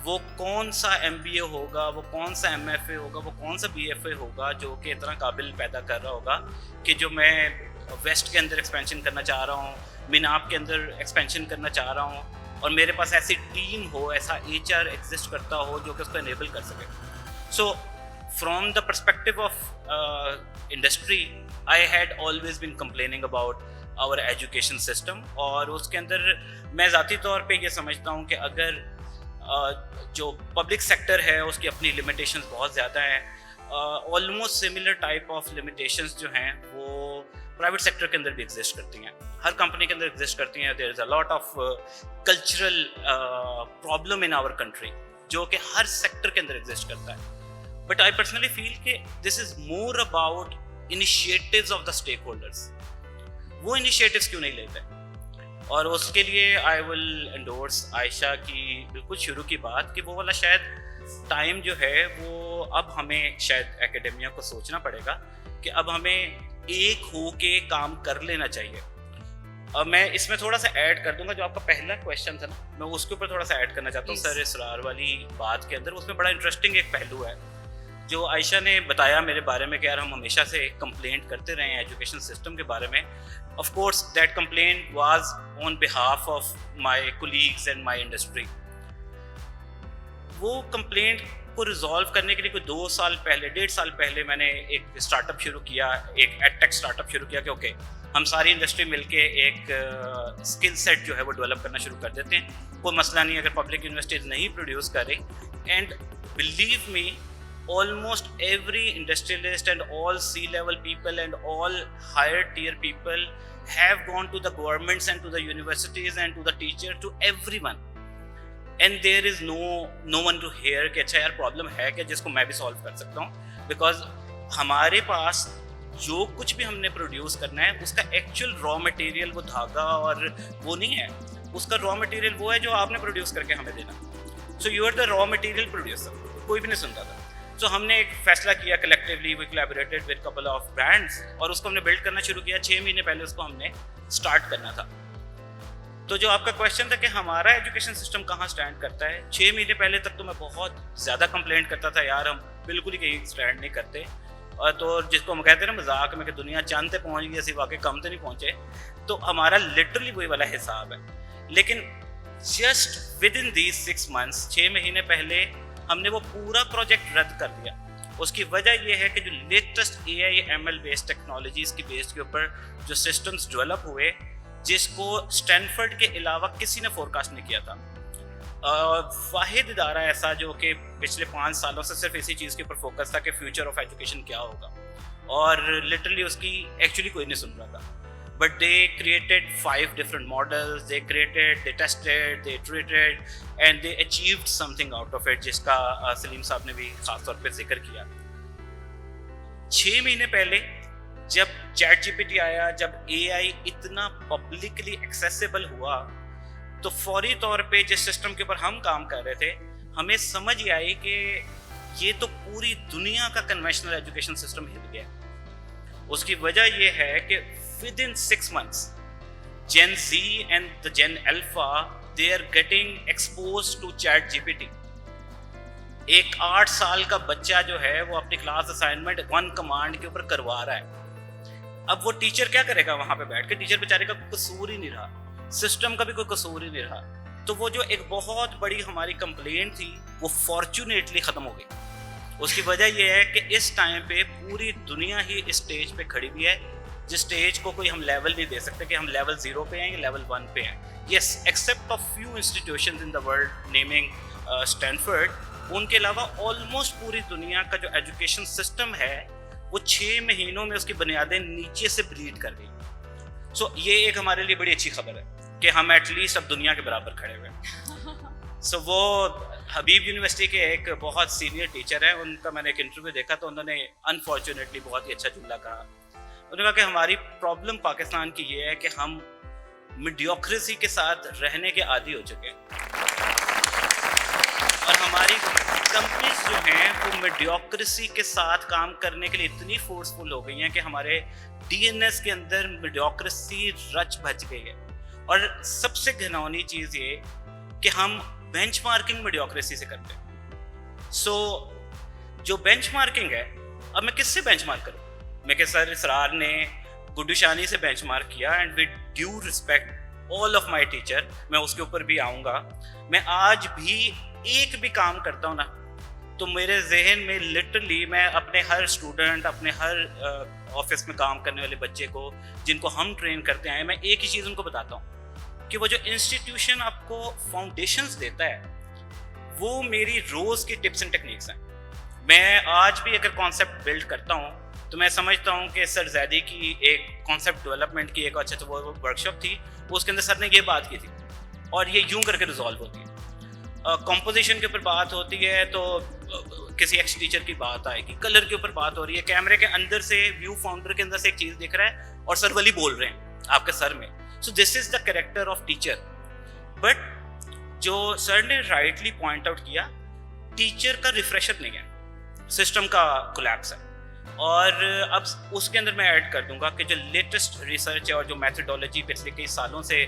وہ کون سا MBA ہوگا, وہ کون سا MFA ہوگا, وہ کون سا BFA ہوگا جو کہ اتنا قابل پیدا کر رہا ہوگا کہ جو میں ویسٹ کے اندر ایکسپینشن کرنا چاہ رہا ہوں, میناپ کے اندر ایکسپینشن کرنا چاہ رہا ہوں, اور میرے پاس ایسی ٹیم ہو, ایسا HR ایگزسٹ کرتا ہو جو کہ اس کو انیبل کر سکے. So from the perspective of industry I had always been complaining about our education system, اور اس کے اندر میں ذاتی طور پہ یہ سمجھتا ہوں کہ اگر جو پبلک سیکٹر ہے اس کی اپنی لمیٹیشنز بہت زیادہ ہیں, almost similar type of limitations جو ہیں وہ پرائیویٹ سیکٹر کے اندر بھی ایگزسٹ کرتی ہیں, ہر کمپنی کے اندر ایگزسٹ کرتی ہیں. There is a lot of cultural problem in our country جو کہ ہر سیکٹر کے اندر ایگزسٹ کرتا ہے. بٹ آئی پرسنلی فیل کہ this is more about initiatives of the stakeholders. وہ انیشیٹیوز کیوں نہیں لیتے؟ اور اس کے لیے آئی ول انڈورس عائشہ کی بالکل شروع کی بات کہ وہ والا شاید ٹائم جو ہے وہ اب ہمیں شاید اکیڈیمیا کو سوچنا پڑے گا کہ اب ہمیں ایک ہو کے کام کر لینا چاہیے. اب میں اس میں تھوڑا سا ایڈ کر دوں گا, جو آپ کا پہلا کویشچن تھا نا, میں اس کے اوپر تھوڑا سا ایڈ کرنا چاہتا ہوں. سر اسرار والی بات کے اندر اس میں بڑا انٹرسٹنگ ایک پہلو ہے جو عائشہ نے بتایا میرے بارے میں کہ یار ہم ہمیشہ سے کمپلینٹ کرتے رہے ہیں ایجوکیشن سسٹم کے بارے میں, of course that complaint was on behalf of my colleagues and my industry. وہ کمپلینٹ کو ریزالو کرنے کے لیے کوئی 2 سال پہلے 1.5 سال پہلے میں نے ایک اسٹارٹ اپ شروع کیا, ایک ایڈ ٹیک اسٹارٹ اپ شروع کیا کہ اوکے ہم ساری انڈسٹری مل کے ایک اسکل سیٹ جو ہے وہ ڈیولپ کرنا شروع کر دیتے ہیں. کوئی مسئلہ نہیں اگر پبلک یونیورسٹیز نہیں پروڈیوس کر رہی. And believe me, almost every industrialist and all C-level people and all higher tier people have gone to the governments and to the universities and to the teacher, to everyone, and there is no one to hear کہ اچھا یار problem ہے کہ جس کو میں بھی solve کر سکتا ہوں. بیکاز ہمارے پاس جو کچھ بھی ہم نے پروڈیوس کرنا ہے اس کا ایکچوئل را مٹیریل وہ دھاگا اور وہ نہیں ہے, اس کا را مٹیریل وہ ہے جو آپ نے پروڈیوس کر کے ہمیں دینا. So you are the raw material producer. کوئی بھی نہیں سنتا تھا. سو ہم نے ایک فیصلہ کیا collectively, we collaborated with couple of brands, اور اس کو ہم نے بلڈ کرنا شروع کیا. 6 مہینے پہلے اس کو ہم نے اسٹارٹ کرنا تھا. تو جو آپ کا کویشچن تھا کہ ہمارا ایجوکیشن سسٹم کہاں اسٹینڈ کرتا ہے, 6 مہینے پہلے تک تو میں بہت زیادہ کمپلینٹ کرتا تھا یار ہم بالکل ہی کہیں اسٹینڈ نہیں کرتے, اور تو جس کو ہم کہتے ہیں نا مذاق میں کہ دنیا چاند پہ پہنچ گئی, ایسی واقعی کم تو نہیں پہنچے. تو ہمارا لٹرلی وہی والا حساب ہے. لیکن just with in these 6 months 6 مہینے پہلے ہم نے وہ پورا پروجیکٹ رد کر دیا. اس کی وجہ یہ ہے کہ جو لیٹسٹ AI/ML بیسڈ ٹیکنالوجیز کی بیس کے اوپر جو سسٹمز ڈیولپ ہوئے, جس کو اسٹینفرڈ کے علاوہ کسی نے فور کاسٹ نہیں کیا تھا. واحد ادارہ ایسا جو کہ پچھلے 5 سالوں سے صرف اسی چیز کے اوپر فوکس تھا کہ فیوچر آف ایجوکیشن کیا ہوگا, اور لٹرلی اس کی ایکچولی کوئی نہیں سن رہا تھا. But they created 5 different models, they created, they tested, they iterated, and they achieved something out of it, جس کا سلیم صاحب نے بھی خاص طور پہ ذکر کیا. 6 مہینے پہلے جب چیٹ جی پی ٹی آیا, جب AI اتنا پبلکلی ایکسیسیبل ہوا, تو فوری طور پہ جس سسٹم کے اوپر ہم کام کر رہے تھے ہمیں سمجھ یہ آئی کہ یہ تو پوری دنیا کا کنونشنل ایجوکیشن سسٹم ہل گیا. اس کی وجہ یہ ہے کہ within 6 months Gen Z and the Gen Alpha, they are getting exposed to chat GPT. ایک 8 سال کا بچہ جو ہے وہ اپنی کلاس اسائنمنٹ 1 کمانڈ کے اوپر کروا رہا ہے. اب وہ ٹیچر کیا کرے گا وہاں پہ بیٹھ کے؟ ٹیچر بیچارے کا کوئی قصور ہی نہیں رہا, سسٹم کا بھی کوئی قصور ہی نہیں رہا. تو وہ جو ایک بہت بڑی ہماری کمپلینٹ تھی وہ فارچونیٹلی ختم ہو گئی. اس کی وجہ یہ ہے کہ اس ٹائم پہ پوری دنیا ہی اس اسٹیج پہ کھڑی ہوئی ہے, جس اسٹیج کو کوئی ہم لیول نہیں دے سکتے کہ ہم لیول 0 پہ ہیں یا لیول 1 پہ ہیں. Yes, except of few institutions in the world naming Stanford, ان کے علاوہ آلموسٹ پوری دنیا کا جو ایجوکیشن سسٹم ہے وہ 6 مہینوں میں اس کی بنیادیں نیچے سے بلیڈ کر گئی. سو یہ ایک ہمارے لیے بڑی اچھی خبر ہے کہ ہم ایٹ لیسٹ اب دنیا کے برابر کھڑے ہوئے ہیں. سو وہ حبیب یونیورسٹی کے ایک بہت سینئر ٹیچر ہیں, ان کا میں نے ایک انٹرویو دیکھا تو انہوں نے انفارچونیٹلی بہت ہی اچھا جملہ کہا. انہوں نے کہا کہ ہماری پرابلم پاکستان کی یہ ہے کہ ہم میڈیوکریسی کے ساتھ رہنے کے عادی ہو چکے ہیں, اور ہماری کمپنیز جو ہیں وہ میڈیوکریسی کے ساتھ کام کرنے کے لیے اتنی فورسفل ہو گئی ہیں کہ ہمارے DNA کے اندر میڈیوکریسی رچ بھج گئی ہے. اور سب سے گھناؤنی چیز یہ کہ ہم بینچ مارکنگ میڈیوکریسی سے کرتے ہیں. سو جو بینچ مارکنگ ہے, اب میں کس سے بینچ مارک کروں؟ میں کہ سر اسرار نے گڈو شانی سے بینچ مارک کیا, and with due respect all of my teacher, میں اس کے اوپر بھی آؤں گا. میں آج بھی ایک بھی کام کرتا ہوں نا تو میرے ذہن میں لٹرلی میں اپنے ہر اسٹوڈنٹ, اپنے ہر آفس میں کام کرنے والے بچے کو جن کو ہم ٹرین کرتے ہیں, میں ایک ہی چیز ان کو بتاتا ہوں کہ وہ جو انسٹیٹیوشن آپ کو فاؤنڈیشنز دیتا ہے وہ میری روز کی ٹپس اینڈ ٹیکنیکس ہیں. میں آج بھی اگر کانسیپٹ بلڈ کرتا ہوں تو میں سمجھتا ہوں کہ سر زیدی کی ایک کانسیپٹ ڈیولپمنٹ کی ایک اچھا وہ ورک شاپ تھی, اس کے اندر سر نے یہ بات کی تھی اور یہ یوں کر کے ریزالو ہوتی ہے. کمپوزیشن کے اوپر بات ہوتی ہے تو کسی ایکس ٹیچر کی بات آئے گی, کلر کے اوپر بات ہو رہی ہے, کیمرے کے اندر سے ویو فاؤنڈر کے اندر سے ایک چیز دکھ رہا ہے اور سر ولی بول رہے ہیں آپ کے سر میں. So this is the character of teacher. But جو سر نے رائٹلی پوائنٹ آؤٹ کیا, ٹیچر کا ریفریشر نہیں ہے, سسٹم کا کولیپس ہے. اور اب اس کے اندر میں ایڈ کر دوں گا کہ جو لیٹسٹ ریسرچ ہے اور جو میتھڈولوجی پچھلے کئی سالوں سے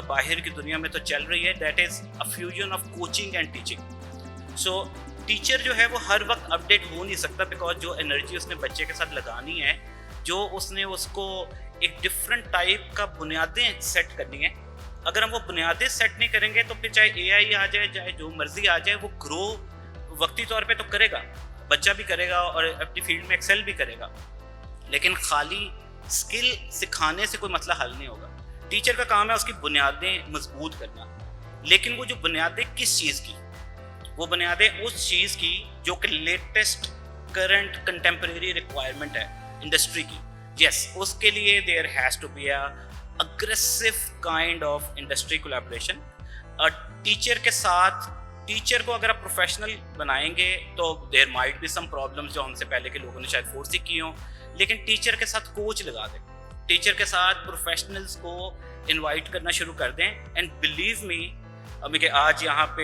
باہر کی دنیا میں تو چل رہی ہے, that is a fusion of coaching and teaching. So teacher جو ہے وہ ہر وقت اپڈیٹ ہو نہیں سکتا، بیکاز جو انرجی اس نے بچے کے ساتھ لگانی ہے، جو اس نے اس کو ایک ڈفرینٹ ٹائپ کا بنیادیں سیٹ کرنی ہے، اگر ہم وہ بنیادیں سیٹ نہیں کریں گے تو پھر چاہے اے آئی آ جائے، چاہے جو مرضی آ جائے، وہ گرو وقتی طور پہ تو کرے گا، بچہ بھی کرے گا اور اپنی فیلڈ میں ایکسل بھی کرے گا، لیکن خالی اسکل سکھانے سے کوئی مسئلہ حل نہیں ہوگا. ٹیچر کا کام ہے اس کی بنیادیں مضبوط کرنا، لیکن وہ جو بنیادیں کس چیز کی، وہ بنیادیں اس چیز کی جو کہ لیٹسٹ کرنٹ کنٹمپریری ریکوائرمنٹ ہے انڈسٹری کی. یس، اس کے لیے there has to be a aggressive kind of industry collaboration. Teacher کے ساتھ، ٹیچر کو اگر آپ پروفیشنل بنائیں گے تو there might be some problems جو ہم سے پہلے کے لوگوں نے شاید فورس ہی کی ہوں، لیکن ٹیچر کے ساتھ کوچ لگا دیں، ٹیچر کے ساتھ پروفیشنلز کو انوائٹ کرنا شروع کر دیں. اینڈ بلیو می کہ آج یہاں پہ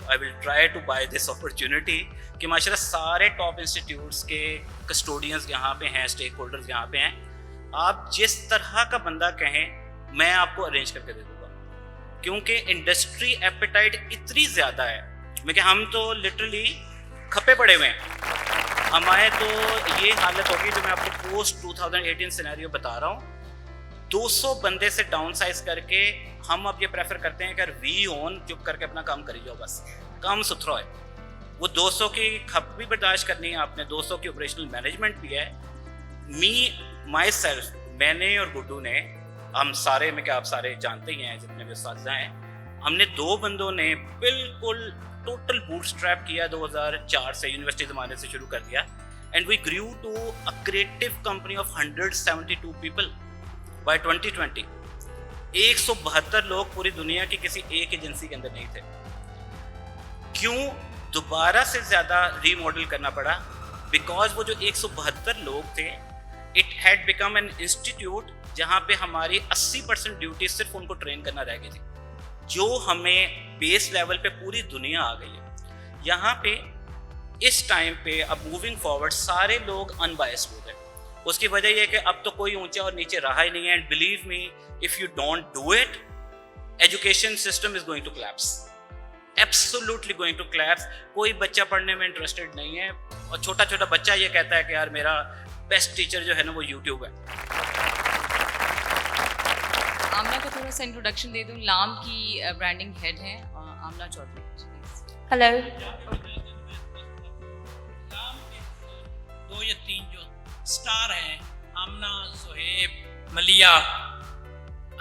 I will try to by this opportunity کہ ماشاء اللہ سارے ٹاپ انسٹیٹیوٹس کے کسٹوڈینز یہاں پہ ہیں، اسٹیک ہولڈرز یہاں پہ ہیں. آپ جس طرح کا بندہ کہیں میں آپ کو ارینج کر کے دے دوں گا، کیونکہ انڈسٹری ایپیٹائٹ اتنی زیادہ ہے میں کہ ہم تو لٹرلی کھپے پڑے ہوئے ہیں. ہمارے تو یہ حالت ہوگی جو میں آپ کو پوسٹ 2018 سینیریو بتا رہا ہوں، 200 بندے سے ڈاؤن سائز کر کے ہم اب یہ پریفر کرتے ہیں کہ وی اون چپ کر کے اپنا کام کری جاؤ، بس کام ستھرا ہے. وہ 200 کی کھپ بھی برداشت کرنی ہے آپ نے، 200 کی آپریشنل مینجمنٹ بھی ہے. مائی سیلف، میں نے اور گڈو نے، ہم سارے میں کہ آپ سارے جانتے ہی ہیں جتنے بھی اساتذہ ہیں، ہم نے 2 بندوں نے بالکل ٹوٹل بوٹ اسٹریپ کیا 2004 سے، یونیورسٹی زمانے سے شروع کر دیا. And we grew to a creative company of 172 people by 2020. 172 لوگ پوری دنیا کی کسی ایک ایجنسی کے اندر نہیں تھے. کیوں دوبارہ سے زیادہ ری ماڈل کرنا پڑا؟ بیکاز وہ جو 172 لوگ تھے، it had become an institute جہاں پہ ہماری 80% ڈیوٹی صرف ان کو ٹرین کرنا رہ گئی تھی، جو ہمیں بیس لیول پہ پوری دنیا آ گئی ہے. یہاں پہ اس ٹائم پہ اب موونگ فارورڈ سارے لوگ ان بائسڈ ہو گئے. اس کی وجہ یہ کہ اب تو کوئی اونچا اور نیچے رہا ہی نہیں ہے. And believe me, if you don't do it, education system is going to collapse, absolutely going to collapse. کوئی بچہ پڑھنے میں انٹرسٹڈ نہیں ہے، اور چھوٹا چھوٹا بچہ یہ کہتا ہے کہ یار میرا بیسٹ ٹیچر جو ہے نا وہ یوٹیوب ہے. آمنہ کو تھوڑا سا انٹروڈکشن دے دوں. لام کی برانڈنگ ہیڈ ہیں آمنہ چودھری. ہیلو. 2 یا 3 جو سٹار ہیں، آمنہ، زہیب، ملیہ،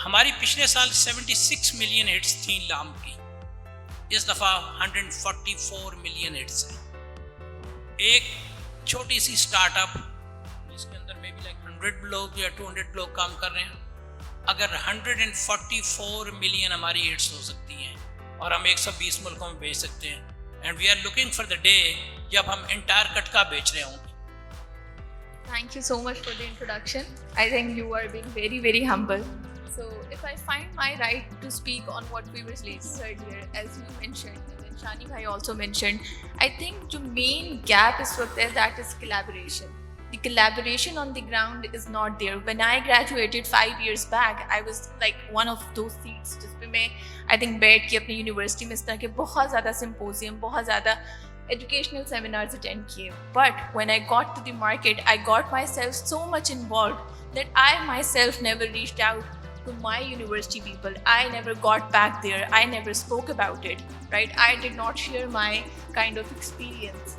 ہماری پچھلے سال 76 ملین ہٹس تھیں لام کی، اس دفعہ 144 ملین ہٹس ہیں. ایک چھوٹی سی سٹارٹ اپ جس کے اندر میں بھی 100 لوگ یا 200 لوگ کام کر رہے ہیں، اگر 144 ملین ہماری ہٹس ہو سکتی ہیں اور ہم 120 ملکوں میں بیچ سکتے ہیں. And we are looking for the day جب ہم انٹائر کٹکا بیچ رہے ہوں. Thank you so much for the introduction. I think you are being very, very humble. So if I find my right to speak on what we were said here, as you mentioned, and then Shani bhai also mentioned, I think the main gap is what there, that is collaboration. The collaboration on the ground is not there. When I graduated 5 years back, I was like one of those seats جس پہ میں I think بیٹھ کے اپنی university میں اس طرح کے بہت زیادہ سمپوزیم، بہت زیادہ educational seminars attend kiye. But when I got to the market, I got myself so much involved that I myself never reached out to my university people. I never got back there. I never spoke about it, right? I did not share my kind of experience.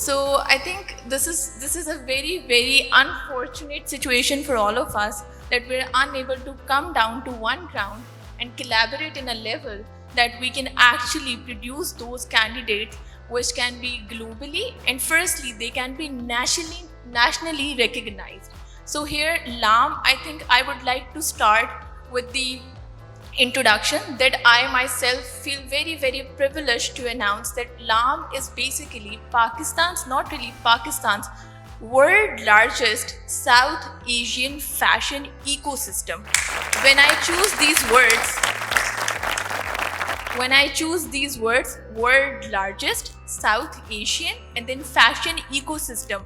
So I think this is a very, very unfortunate situation for all of us, that we're unable to come down to one ground and collaborate in a level that we can actually produce those candidates which can be globally, and firstly they can be nationally recognized. So here LAM, I think I would like to start with the introduction that I myself feel very, very privileged to announce that LAM is basically Pakistan's world largest South Asian fashion ecosystem. When I choose these words, world largest, South Asian, and then fashion ecosystem,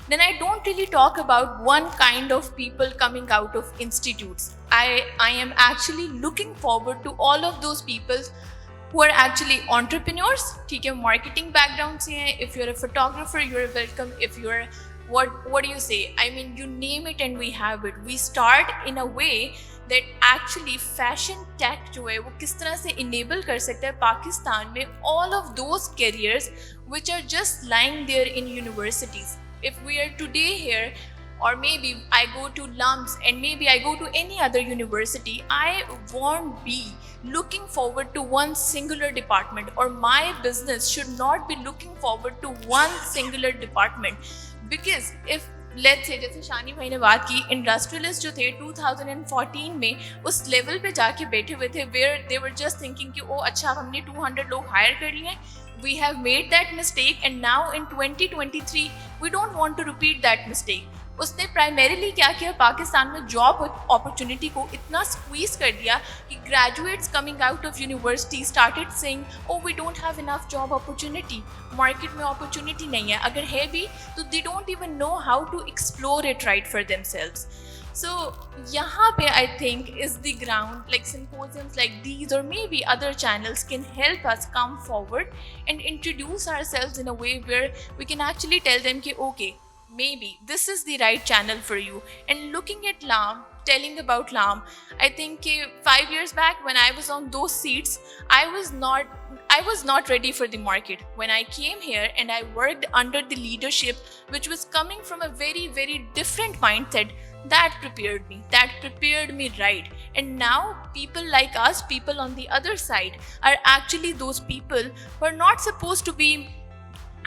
then I don't really talk about one kind of people coming out of institutes. I am actually looking forward to all of those people who are actually entrepreneurs, ٹھیک ہے, marketing background سے ہیں. If you're a photographer, you're welcome. If you're what do you say? I mean, you name it and we have it. We start in a way that actually fashion tech جو ہے وہ کس طرح سے enable کر سکتا ہے پاکستان میں all of those careers which are just lying there in universities. If we are today here, or maybe I go to LUMS and maybe I go to any other university, I won't be looking forward to one singular department, or my business should not be looking forward to one singular department. Because if let's say جیسے شانی بھائی نے بات کی, industrialist جو تھے 2014 میں اس level پہ جا کے بیٹھے ہوئے تھے where they were just thinking کہ او اچھا ہم نے 200 لوگ ہائر کر لیے ہیں, we have made that mistake and now in 2023 we don't want to repeat that mistake. اس نے پرائمریلی کیا کیا, پاکستان میں جاب اپرچونیٹی کو اتنا سکویز کر دیا کہ graduates coming out of university started seeing oh we don't have enough job opportunity, market میں اپرچونیٹی نہیں ہے, اگر ہے بھی تو they don't even know how to explore it right for themselves. So یہاں پہ I think is the ground, like symposiums like these or maybe other channels can help us come forward and introduce ourselves in a way where we can actually tell them ki okay, maybe this is the right channel for you. And looking at LAM, telling about LAM, I think 5 years back when I was on those seats, I was not ready for the market. When I came here and I worked under the leadership which was coming from a very, very different mindset, that prepared me right. And now people like us, people on the other side, are actually those people who are not supposed to be,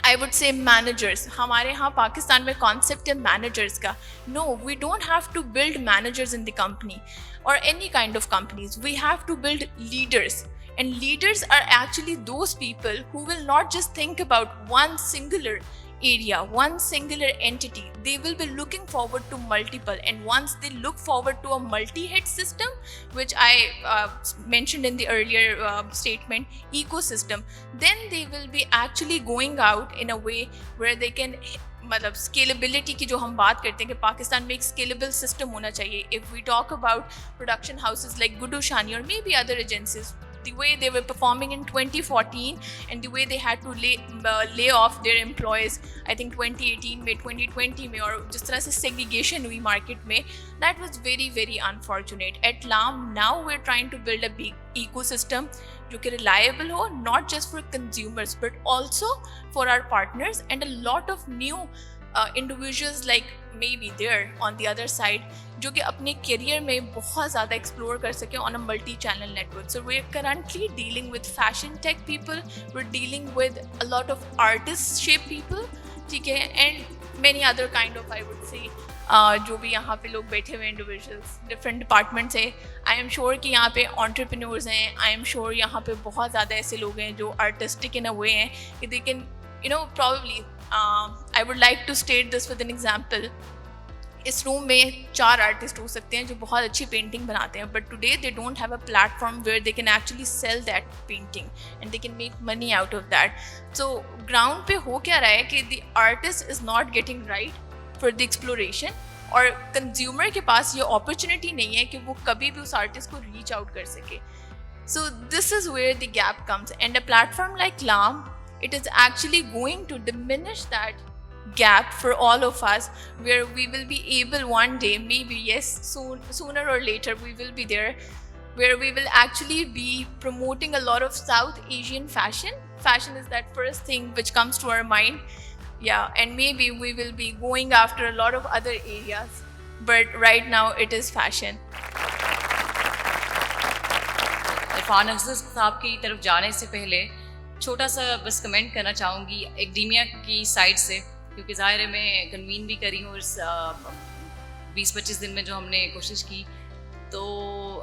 I would say, managers. ہمارے ہاں پاکستان میں concept ہے managers کا. No, we don't have to build managers in the company or any kind of companies. We have to build leaders. And leaders are actually those people who will not just think about one singular area, one singular entity. They will be looking forward to multiple, and once they look forward to a multi-head system, which I mentioned in the earlier statement, ecosystem, then they will be actually going out in a way where they can, مطلب scalability کی جو ہم بات کرتے ہیں کہ پاکستان میں ایک اسکیلیبل سسٹم ہونا چاہیے. If we talk about production houses like Guddu Shani اور maybe other agencies, the way they were performing in 2014 and the way they had to lay off their employees, I think 2018 میں 2020 میں, اور جس طرح سے segregation ہوئی market میں, that was very, very unfortunate. At LAM now we're trying to build a big ecosystem جو کہ reliable who, not just for consumers but also for our partners and a lot of new individuals like maybe there on the other side جو کہ اپنے career میں بہت زیادہ explore کر سکیں on a multi-channel network. So we're currently dealing with fashion tech people, we're dealing with a lot of artist-shaped people, ٹھیک ہے, and many other kind of, I would say, جو بھی یہاں پہ لوگ بیٹھے ہوئے انڈیویژلس ڈفرینٹ ڈپارٹمنٹس ہیں. آئی ایم شیور کہ یہاں پہ انٹرپرینورز ہیں, آئی ایم شیور یہاں پہ بہت زیادہ ایسے لوگ ہیں جو آرٹسٹک ان اے وے ہیں کہ they can probably I would like to state this with an example. اس روم میں 4 آرٹسٹ ہو سکتے ہیں جو بہت اچھی پینٹنگ بناتے ہیں, but today they don't have a platform where they can actually sell that painting and they can make money out of that. So ground پہ ہو کیا رہا ہے کہ the artist is not getting right for the exploration, اور consumer کے پاس یہ اپرچونیٹی نہیں ہے کہ وہ کبھی بھی اس آرٹسٹ کو ریچ آؤٹ کر سکے. So this is where the gap comes, and a platform like LAM, it is actually going to diminish that gap for all of us, where we will be able one day, maybe yes, sooner or later we will be there, where we will actually be promoting a lot of South Asian fashion. Fashion is that first thing which comes to our mind, yeah, and maybe we will be going after a lot of other areas, but right now it is fashion. Irfan Afzal Sahab کی طرف جانے سے پہلے چھوٹا سا بس comment کرنا چاہوں گی ایکڈیمیا کی سائڈ سے, کیونکہ ظاہر ہے میں کنوین بھی کری ہوں اس 20-25 دن میں جو ہم نے کوشش کی. تو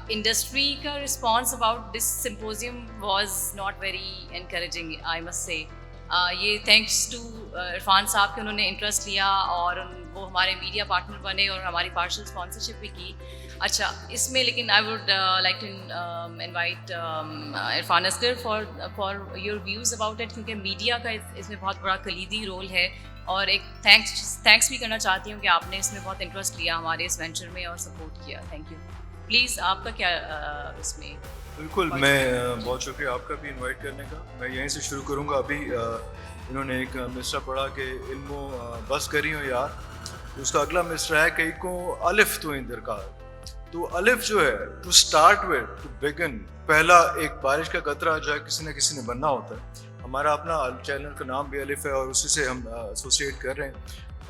انڈسٹری کا response about this symposium was not very encouraging, I must سے. یہ تھینکس ٹو عرفان صاحب کہ انہوں نے انٹرسٹ لیا اور وہ ہمارے میڈیا پارٹنر بنے اور ہماری پارشل اسپانسرشپ بھی کی. اچھا اس میں لیکن I would like to invite Irfan Asghar for your views about it, کیونکہ میڈیا کا اس میں بہت بڑا کلیدی رول ہے, اور ایک تھینکس بھی کرنا چاہتی ہوں کہ آپ نے اس میں بہت انٹرسٹ لیا ہمارے اس وینچر میں اور سپورٹ کیا. Thank you. پلیز آپ کا کیا اس میں؟ بالکل، میں بہت شکریہ آپ کا بھی انوائٹ کرنے کا. میں یہیں سے شروع کروں گا. ابھی انہوں نے ایک مصرع پڑھا کہ علمو بس کری ہوں یار. اس کا اگلا مصرع ہے کہ کو الف تو ان درکار. تو الف جو ہے to start with, to begin, پہلا ایک بارش کا قطرہ جو ہے کسی نے بننا ہوتا ہے. ہمارا اپنا چینل کا نام بھی الف ہے اور اسی سے ہم ایسوسیٹ کر رہے ہیں.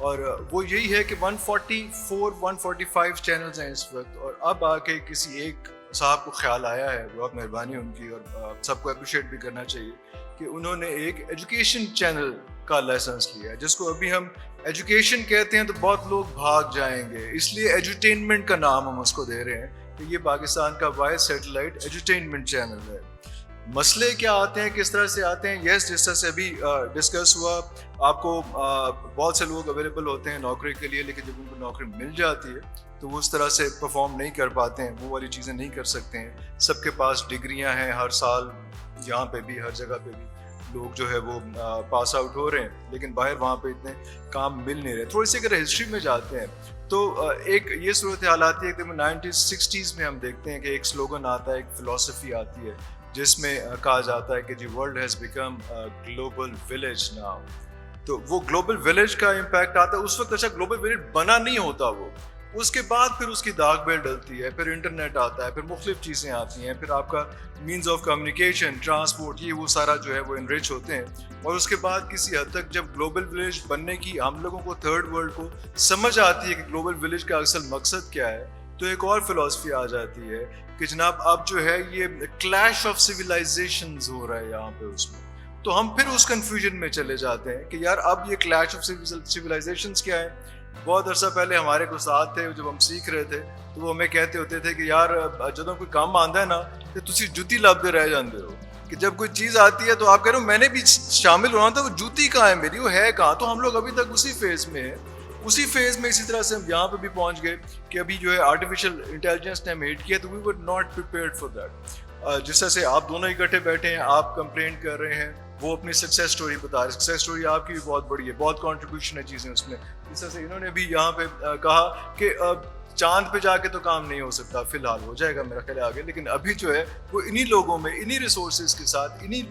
اور وہ یہی ہے کہ 145 چینلز ہیں اس وقت. اور اب آ کے کسی ایک صاحب کو خیال آیا ہے، بہت مہربانی ان کی، اور سب کو اپریشیٹ بھی کرنا چاہیے کہ انہوں نے ایک ایجوکیشن چینل کا لائسنس لیا ہے، جس کو ابھی ہم ایجوکیشن کہتے ہیں تو بہت لوگ بھاگ جائیں گے، اس لیے ایجوٹینمنٹ کا نام ہم اس کو دے رہے ہیں کہ یہ پاکستان کا واحد سیٹلائٹ ایجوٹینمنٹ چینل ہے. مسئلے کیا آتے ہیں، کس طرح سے آتے ہیں؟ یس، جس طرح سے ابھی ڈسکس ہوا، آپ کو بہت سے لوگ اویلیبل ہوتے ہیں نوکری کے لیے، لیکن جب ان کو نوکری مل جاتی ہے تو وہ اس طرح سے پرفارم نہیں کر پاتے ہیں، وہ والی چیزیں نہیں کر سکتے ہیں. سب کے پاس ڈگریاں ہیں، ہر سال یہاں پہ بھی ہر جگہ پہ بھی لوگ جو ہے وہ پاس آؤٹ ہو رہے ہیں، لیکن باہر وہاں پہ اتنے کام مل نہیں رہے. تھوڑی سی اگر ہسٹری میں جاتے ہیں تو ایک یہ صورتحال آتی ہے کہ 1960s میں ہم دیکھتے ہیں کہ ایک سلوگن آتا ہے، ایک فلسفی آتی ہے جس میں کہا جاتا ہے کہ جی world has become global village now. تو وہ گلوبل ولیج کا امپیکٹ آتا ہے اس وقت. اچھا، گلوبل ولیج بنا نہیں ہوتا وہ، اس کے بعد پھر اس کی داغ بیل ڈلتی ہے، پھر انٹرنیٹ آتا ہے، پھر مختلف چیزیں آتی ہیں، پھر آپ کا مینز آف کمیونیکیشن، ٹرانسپورٹ، یہ وہ سارا جو ہے وہ انریچ ہوتے ہیں. اور اس کے بعد کسی حد تک جب گلوبل ولیج بننے کی ہم لوگوں کو، تھرڈ ورلڈ کو سمجھ آتی ہے کہ گلوبل ولیج کا اصل مقصد کیا ہے، تو ایک اور فلسفی آ جاتی ہے کہ جناب اب جو ہے یہ کلیش آف سویلائزیشنز ہو رہا ہے یہاں پہ اس میں. تو ہم پھر اس کنفیوژن میں چلے جاتے ہیں کہ یار اب یہ کلیش آف سویلائزیشنز کیا ہے. بہت عرصہ پہلے ہمارے ایک استاد تھے، جب ہم سیکھ رہے تھے تو وہ ہمیں کہتے ہوتے تھے کہ یار جدوں کوئی کام آندا ہے نا تو تسی جوتی لبدے رہ جاندے ہو، کہ جب کوئی چیز آتی ہے تو آپ کہہ رہے ہو میں نے بھی شامل ہونا تھا، وہ جوتی کہاں ہے میری، وہ ہے کہاں. تو ہم لوگ ابھی تک اسی فیز میں ہیں. اسی فیز میں اسی طرح سے ہم یہاں پہ بھی پہنچ گئے کہ ابھی جو ہے آرٹیفیشیل انٹیلیجنس نے ہم ایڈ کیا تو we were not prepared for that. جس طرح سے آپ دونوں اکٹھے بیٹھے ہیں، آپ کمپلین کر رہے ہیں، وہ اپنی سکسیس سٹوری بتا رہے ہیں. سکسیس سٹوری آپ کی بھی بہت بڑی ہے، بہت کنٹریبیوشن ہے چیزیں اس میں. جس طرح سے انہوں نے بھی یہاں پہ کہا کہ چاند پہ جا کے تو کام نہیں ہو سکتا، فی الحال ہو جائے گا میرا خیال آگے، لیکن ابھی جو ہے وہ انہی لوگوں میں، انہی ریسورسز کے ساتھ، انہی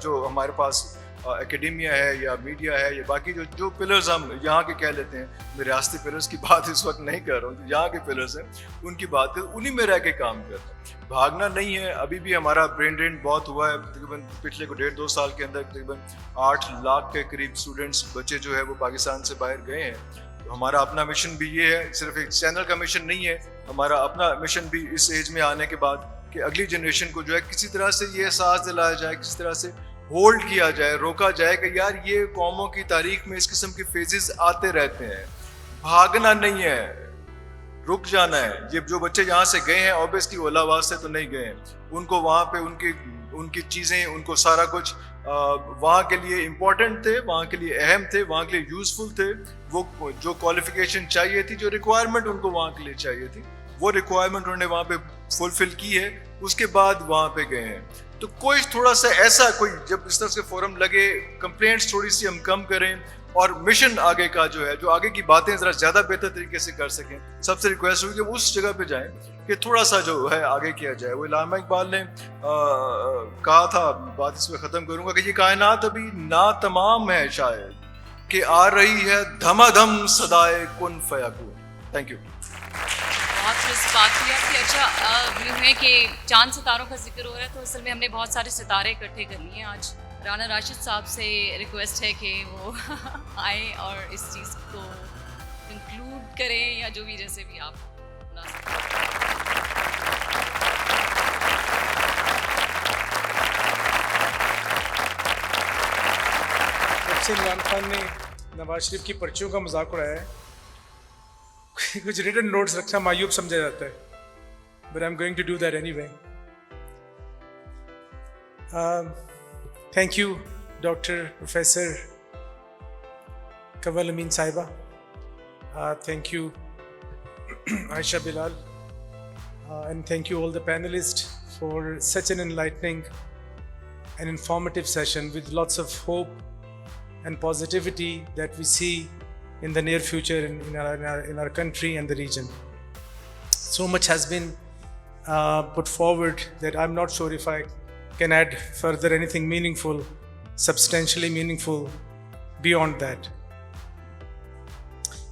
جو ہمارے پاس اکیڈیمیا ہے یا میڈیا ہے یا باقی جو پلرز ہم یہاں کے کہہ لیتے ہیں، میں ریاستی پلرز کی بات اس وقت نہیں کر رہا ہوں، یہاں کے پلرز ہیں ان کی بات کر، انہی میں رہ کے کام کرتے ہیں. بھاگنا نہیں ہے. ابھی بھی ہمارا برین ڈرین بہت ہوا ہے. تقریباً پچھلے کو 1.5-2 سال کے اندر تقریباً 8 لاکھ کے قریب اسٹوڈنٹس، بچے جو ہے وہ پاکستان سے باہر گئے ہیں. ہمارا اپنا مشن بھی یہ ہے، صرف ایک چینل کا مشن نہیں ہے، ہمارا اپنا مشن بھی اس ایج میں آنے کے بعد کہ اگلی جنریشن کو جو ہے کسی طرح سے یہ احساس دلایا جائے، کسی طرح سے ہولڈ کیا جائے، روکا جائے کہ یار یہ قوموں کی تاریخ میں اس قسم کے فیزز آتے رہتے ہیں. بھاگنا نہیں ہے، رک جانا ہے. یہ جو بچے یہاں سے گئے ہیں اوبیسلی اولا واسطے تو نہیں گئے ہیں، ان کو وہاں پہ ان کی چیزیں، ان کو سارا کچھ وہاں کے لیے امپورٹنٹ تھے، وہاں کے لیے اہم تھے، وہاں کے لیے یوزفل تھے. وہ جو کوالیفیکیشن چاہیے تھی، جو ریکوائرمنٹ ان کو وہاں کے لیے چاہیے تھی، وہ ریکوائرمنٹ انہوں نے وہاں پہ فلفل کی ہے. اس کے بعد وہاں پہ گئے ہیں. تو کوئی تھوڑا سا ایسا کوئی جب اس طرح سے فورم لگے، کمپلینٹس تھوڑی سی ہم کم کریں اور مشن آگے کا جو ہے، جو آگے کی باتیں ذرا زیادہ بہتر طریقے سے کر سکیں. سب سے ریکویسٹ ہوگی کہ اس جگہ پہ جائیں کہ تھوڑا سا جو ہے آگے کیا جائے. وہ علامہ اقبال نے کہا تھا، بات اس میں ختم کروں گا، کہ یہ کائنات ابھی ناتمام ہے شاید کہ آ رہی ہے دھما دھم صدائے کن فیکون. Thank you. بہت بات کی آپ کی. اچھا یہ ہے کہ چاند ستاروں کا ذکر ہو رہا ہے، تو اصل میں ہم نے بہت سارے ستارے اکٹھے کر لیے ہیں آج. رانا راشد صاحب سے ریکویسٹ ہے کہ وہ آئیں اور اس چیز کو کنکلوڈ کریں، یا جو بھی جیسے بھی آپ جب سے عمران خان نے نواز شریف کی پرچیوں کا مذاق اڑایا ہے، کچھ ریٹن نوٹس رکھنا معیوب سمجھا جاتا ہے، but I am going to do that anyway. Thank you doctor professor Kanwal Amin Sahiba. Thank you Ayesha Bilal, and thank you all the panelists for such an enlightening and informative session with lots of hope and positivity that we see in the near future in our country and the region. so much has been put forward that I'm not sure if I can add further anything meaningful, substantially meaningful beyond that.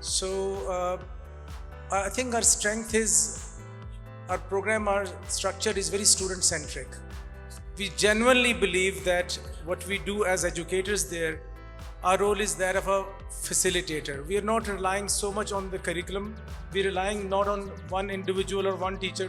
So I think our strength is our program, our structure is very student centric. We genuinely believe that what we do as educators there, our role is that of a facilitator. We are not relying so much on the curriculum. We are relying not on one individual or one teacher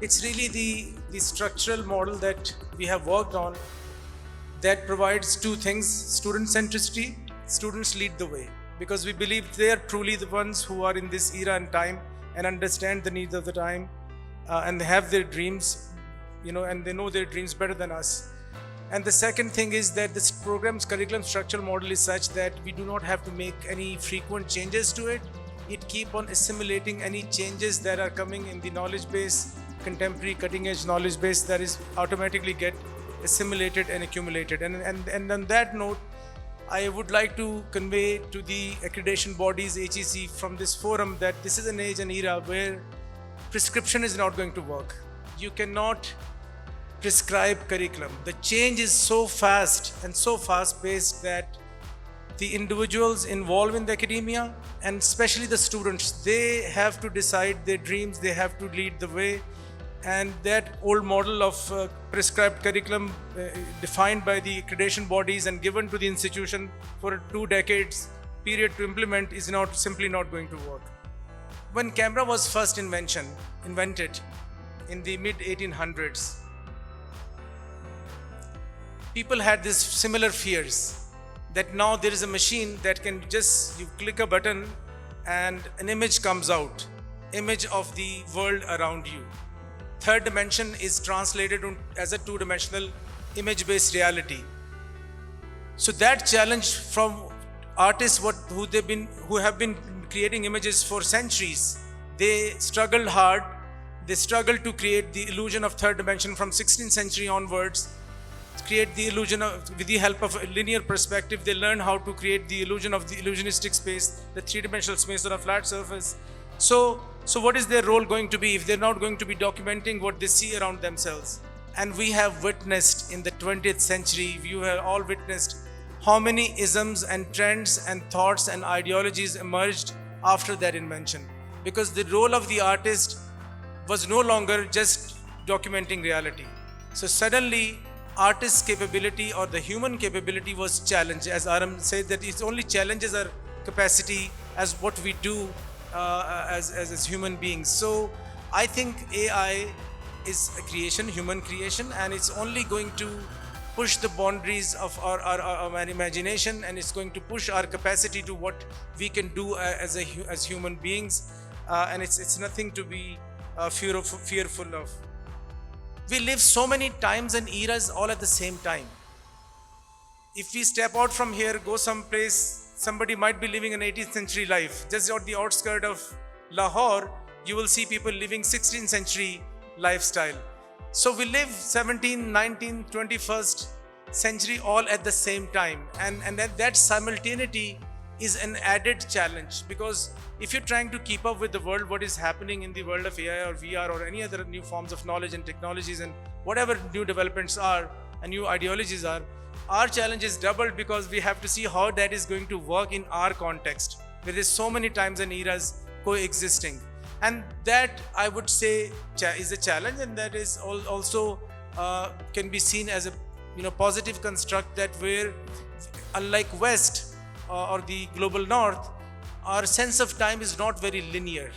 It's really the structural model that we have worked on that provides two things: student centricity. Students lead the way because we believe they are truly the ones who are in this era and time and understand the needs of the time, and they have their dreams, and they know their dreams better than us. And the second thing is that this program's curriculum structural model is such that we do not have to make any frequent changes to it. It keep on assimilating any changes that are coming in the knowledge base, contemporary cutting edge knowledge base, that is automatically get assimilated and accumulated. And on that note, I would like to convey to the accreditation bodies, HEC, from this forum that this is an age and era where prescription is not going to work. You cannot prescribe curriculum. The change is so fast and so fast-paced that the individuals involved in the academia, and especially the students, they have to decide their dreams, they have to lead the way. And that old model of prescribed curriculum defined by the accreditation bodies and given to the institution for a 2 decades period to implement is simply not going to work. When camera was first invented in the mid 1800s, people had this similar fears that now there is a machine that can just, you click a button and an image comes out, image of the world around you. Third dimension is translated as a two-dimensional image-based reality. So that challenge from artists who have been creating images for centuries, they struggled hard. They struggled to create the illusion of third dimension from 16th century onwards. Create the illusion with the help of a linear perspective. They learn how to create the illusion of the illusionistic space, the three-dimensional space on a flat surface. So what is their role going to be if they're not going to be documenting what they see around themselves? And we have witnessed in the 20th century, you have all witnessed how many isms and trends and thoughts and ideologies emerged after that invention. Because the role of the artist was no longer just documenting reality. So suddenly, artist's capability or the human capability was challenged. As Aram said, that it only challenges our capacity as what we do as human beings. So I think AI is a creation, human creation, and it's only going to push the boundaries of our imagination, and it's going to push our capacity to what we can do as human beings, and it's nothing to be fearful of. We live so many times and eras all at the same time. If we step out from here, go someplace, somebody might be living an 18th century life. Just on the outskirts of Lahore, you will see people living 16th century lifestyle. So we live 17th, 19th, 21st century all at the same time. And that simultaneity is an added challenge, because if you're trying to keep up with the world, what is happening in the world of AI or VR or any other new forms of knowledge and technologies and whatever new developments are and new ideologies are, our challenge is doubled because we have to see how that is going to work in our context, where there's so many times and eras coexisting. And that, I would say, is a challenge, and that is also can be seen as a positive construct, that where, unlike West or the global North, our sense of time is not very linear.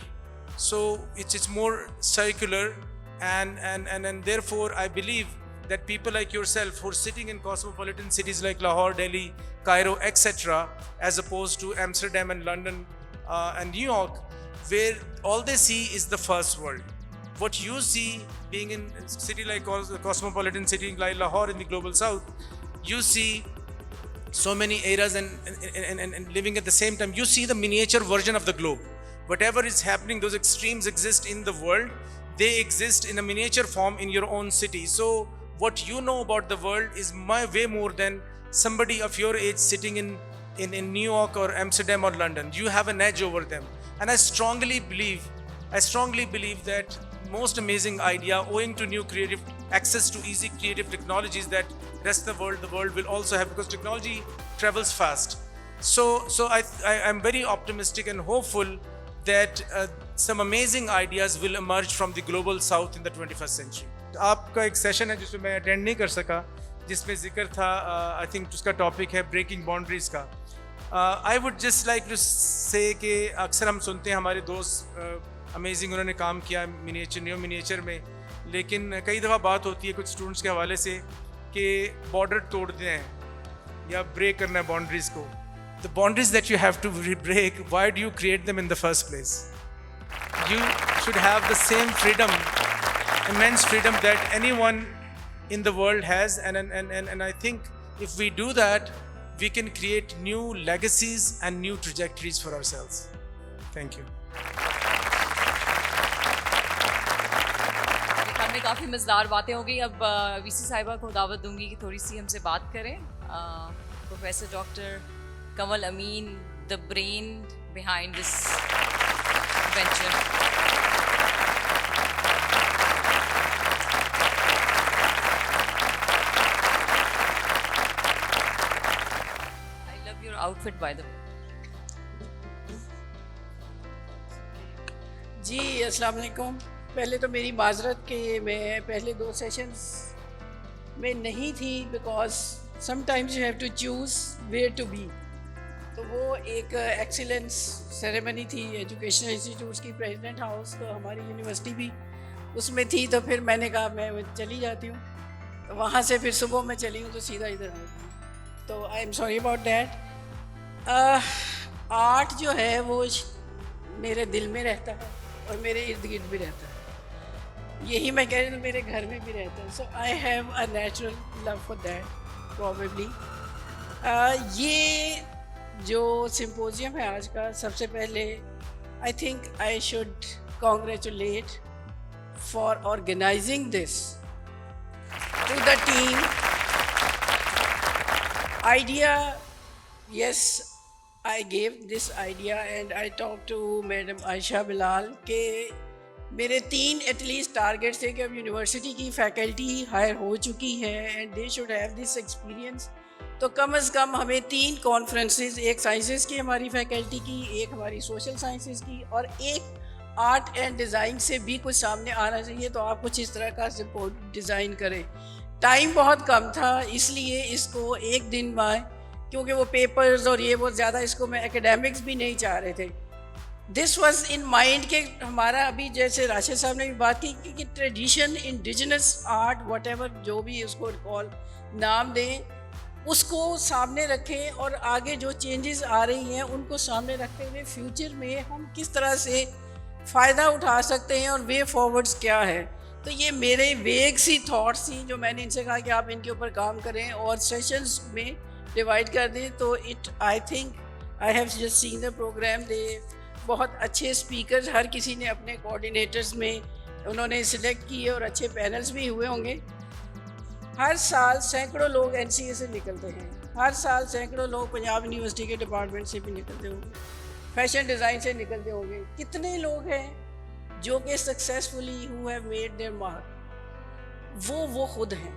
So it's more circular, and therefore I believe that people like yourself who are sitting in cosmopolitan cities like Lahore, Delhi, Cairo, etc., as opposed to Amsterdam and London and New York, where all they see is the first world. What you see being in a city like a cosmopolitan city like Lahore in the global south, you see so many eras and living at the same time. You see the miniature version of the globe. Whatever is happening, those extremes exist in the world. They exist in a miniature form in your own city. So what you know about the world is way more than somebody of your age sitting in New York or Amsterdam or London. You have an edge over them. And I strongly believe that most amazing idea, owing to new creative access to easy creative technologies that rest of the world will also have, because technology travels fast. So I'm very optimistic and hopeful that some amazing ideas will emerge from the global south in the 21st century. آپ کا ایک session ہے جس میں attend نہیں کر سکا, جس میں ذکر تھا, آئی تھنک اس کا ٹاپک ہے بریکنگ باؤنڈریز کا. I would just like to say کہ اکثر ہم سنتے ہیں ہمارے دوست امیزنگ انہوں نے کام کیا نیو منیچر میں, لیکن کئی دفعہ بات ہوتی ہے کچھ اسٹوڈنٹس کے حوالے سے کہ بارڈر توڑتے ہیں یا بریک کرنا ہے باؤنڈریز کو. The boundaries that you have to break, why do you create them in the first place? You should have the same freedom, immense freedom that anyone in the world has, and I think if we do that, we can create new legacies and new trajectories for ourselves. Thank you. ہمیں کافی مزیدار باتیں ہو گئی. اب وی سی صاحبہ کو دعوت دوں گی کہ تھوڑی سی ہم سے بات کریں. Professor doctor Kamal Amin, the brain behind this venture. I love your outfit, by the way. جی السلام علیکم. پہلے تو میری معذرت کہ میں پہلے 2 سیشنز میں نہیں تھی, because sometimes you have to choose where to be. تو وہ ایک ایکسیلنس سیریمنی تھی ایجوکیشنل انسٹیٹیوٹس کی, پریزیڈنٹ ہاؤس, تو ہماری یونیورسٹی بھی اس میں تھی. تو پھر میں نے کہا میں چلی جاتی ہوں, تو وہاں سے پھر صبح میں چلی ہوں تو سیدھا ادھر آئی ہوں. تو I am sorry about that. Art جو ہے وہ میرے دل میں رہتا ہے اور میرے ارد گرد بھی رہتا ہے. یہی میں کہہ رہی ہوں میرے گھر میں بھی رہتا ہے. So I have a natural love for that probably. یہ جو سمپوزیم ہے آج کا, سب سے پہلے I think I should congratulate for organizing this to the team. Idea, yes I gave this idea and I talk to madam Ayesha Bilal کہ میرے 3 ایٹ لیسٹ ٹارگیٹس تھے کہ اب یونیورسٹی کی فیکلٹی ہائر ہو چکی ہے and they should have this experience. تو کم از کم ہمیں 3 کانفرنسز, ایک سائنسز کی ہماری فیکلٹی کی, ایک ہماری سوشل سائنسز کی, اور ایک آرٹ اینڈ ڈیزائن سے بھی کچھ سامنے آنا چاہیے. تو آپ کچھ اس طرح کا سپورٹ ڈیزائن کریں. ٹائم بہت کم تھا, اس لیے اس کو ایک دن میں, کیونکہ وہ پیپرز اور یہ بہت زیادہ, اس کو میں اکیڈیمکس بھی نہیں چاہ رہے تھے. دس واز ان مائنڈ کہ ہمارا ابھی جیسے راشد صاحب نے بھی بات کی کہ tradition, indigenous art, what ever جو بھی اس کو کال نام دیں, اس کو سامنے رکھیں اور آگے جو چینجز آ رہی ہیں ان کو سامنے رکھتے ہوئے فیوچر میں ہم کس طرح سے فائدہ اٹھا سکتے ہیں اور وے فارورڈز کیا ہے. تو یہ میرے ویگ سی تھاٹس تھیں جو میں نے ان سے کہا کہ آپ ان کے اوپر کام کریں اور سیشنز میں ڈیوائڈ کر دیں. تو I think I have just seen the programme. They بہت اچھے اسپیکرز, ہر کسی نے اپنے کوآرڈینیٹرز میں انہوں نے سلیکٹ کیے اور اچھے پینلز بھی ہوئے ہوں گے. ہر سال سینکڑوں لوگ این سی اے سے نکلتے ہیں, ہر سال سینکڑوں لوگ پنجاب یونیورسٹی کے ڈپارٹمنٹ سے بھی نکلتے ہوں گے, فیشن ڈیزائن سے نکلتے ہوں گے. کتنے لوگ ہیں جو کہ successfully who have made their mark, وہ خود ہیں.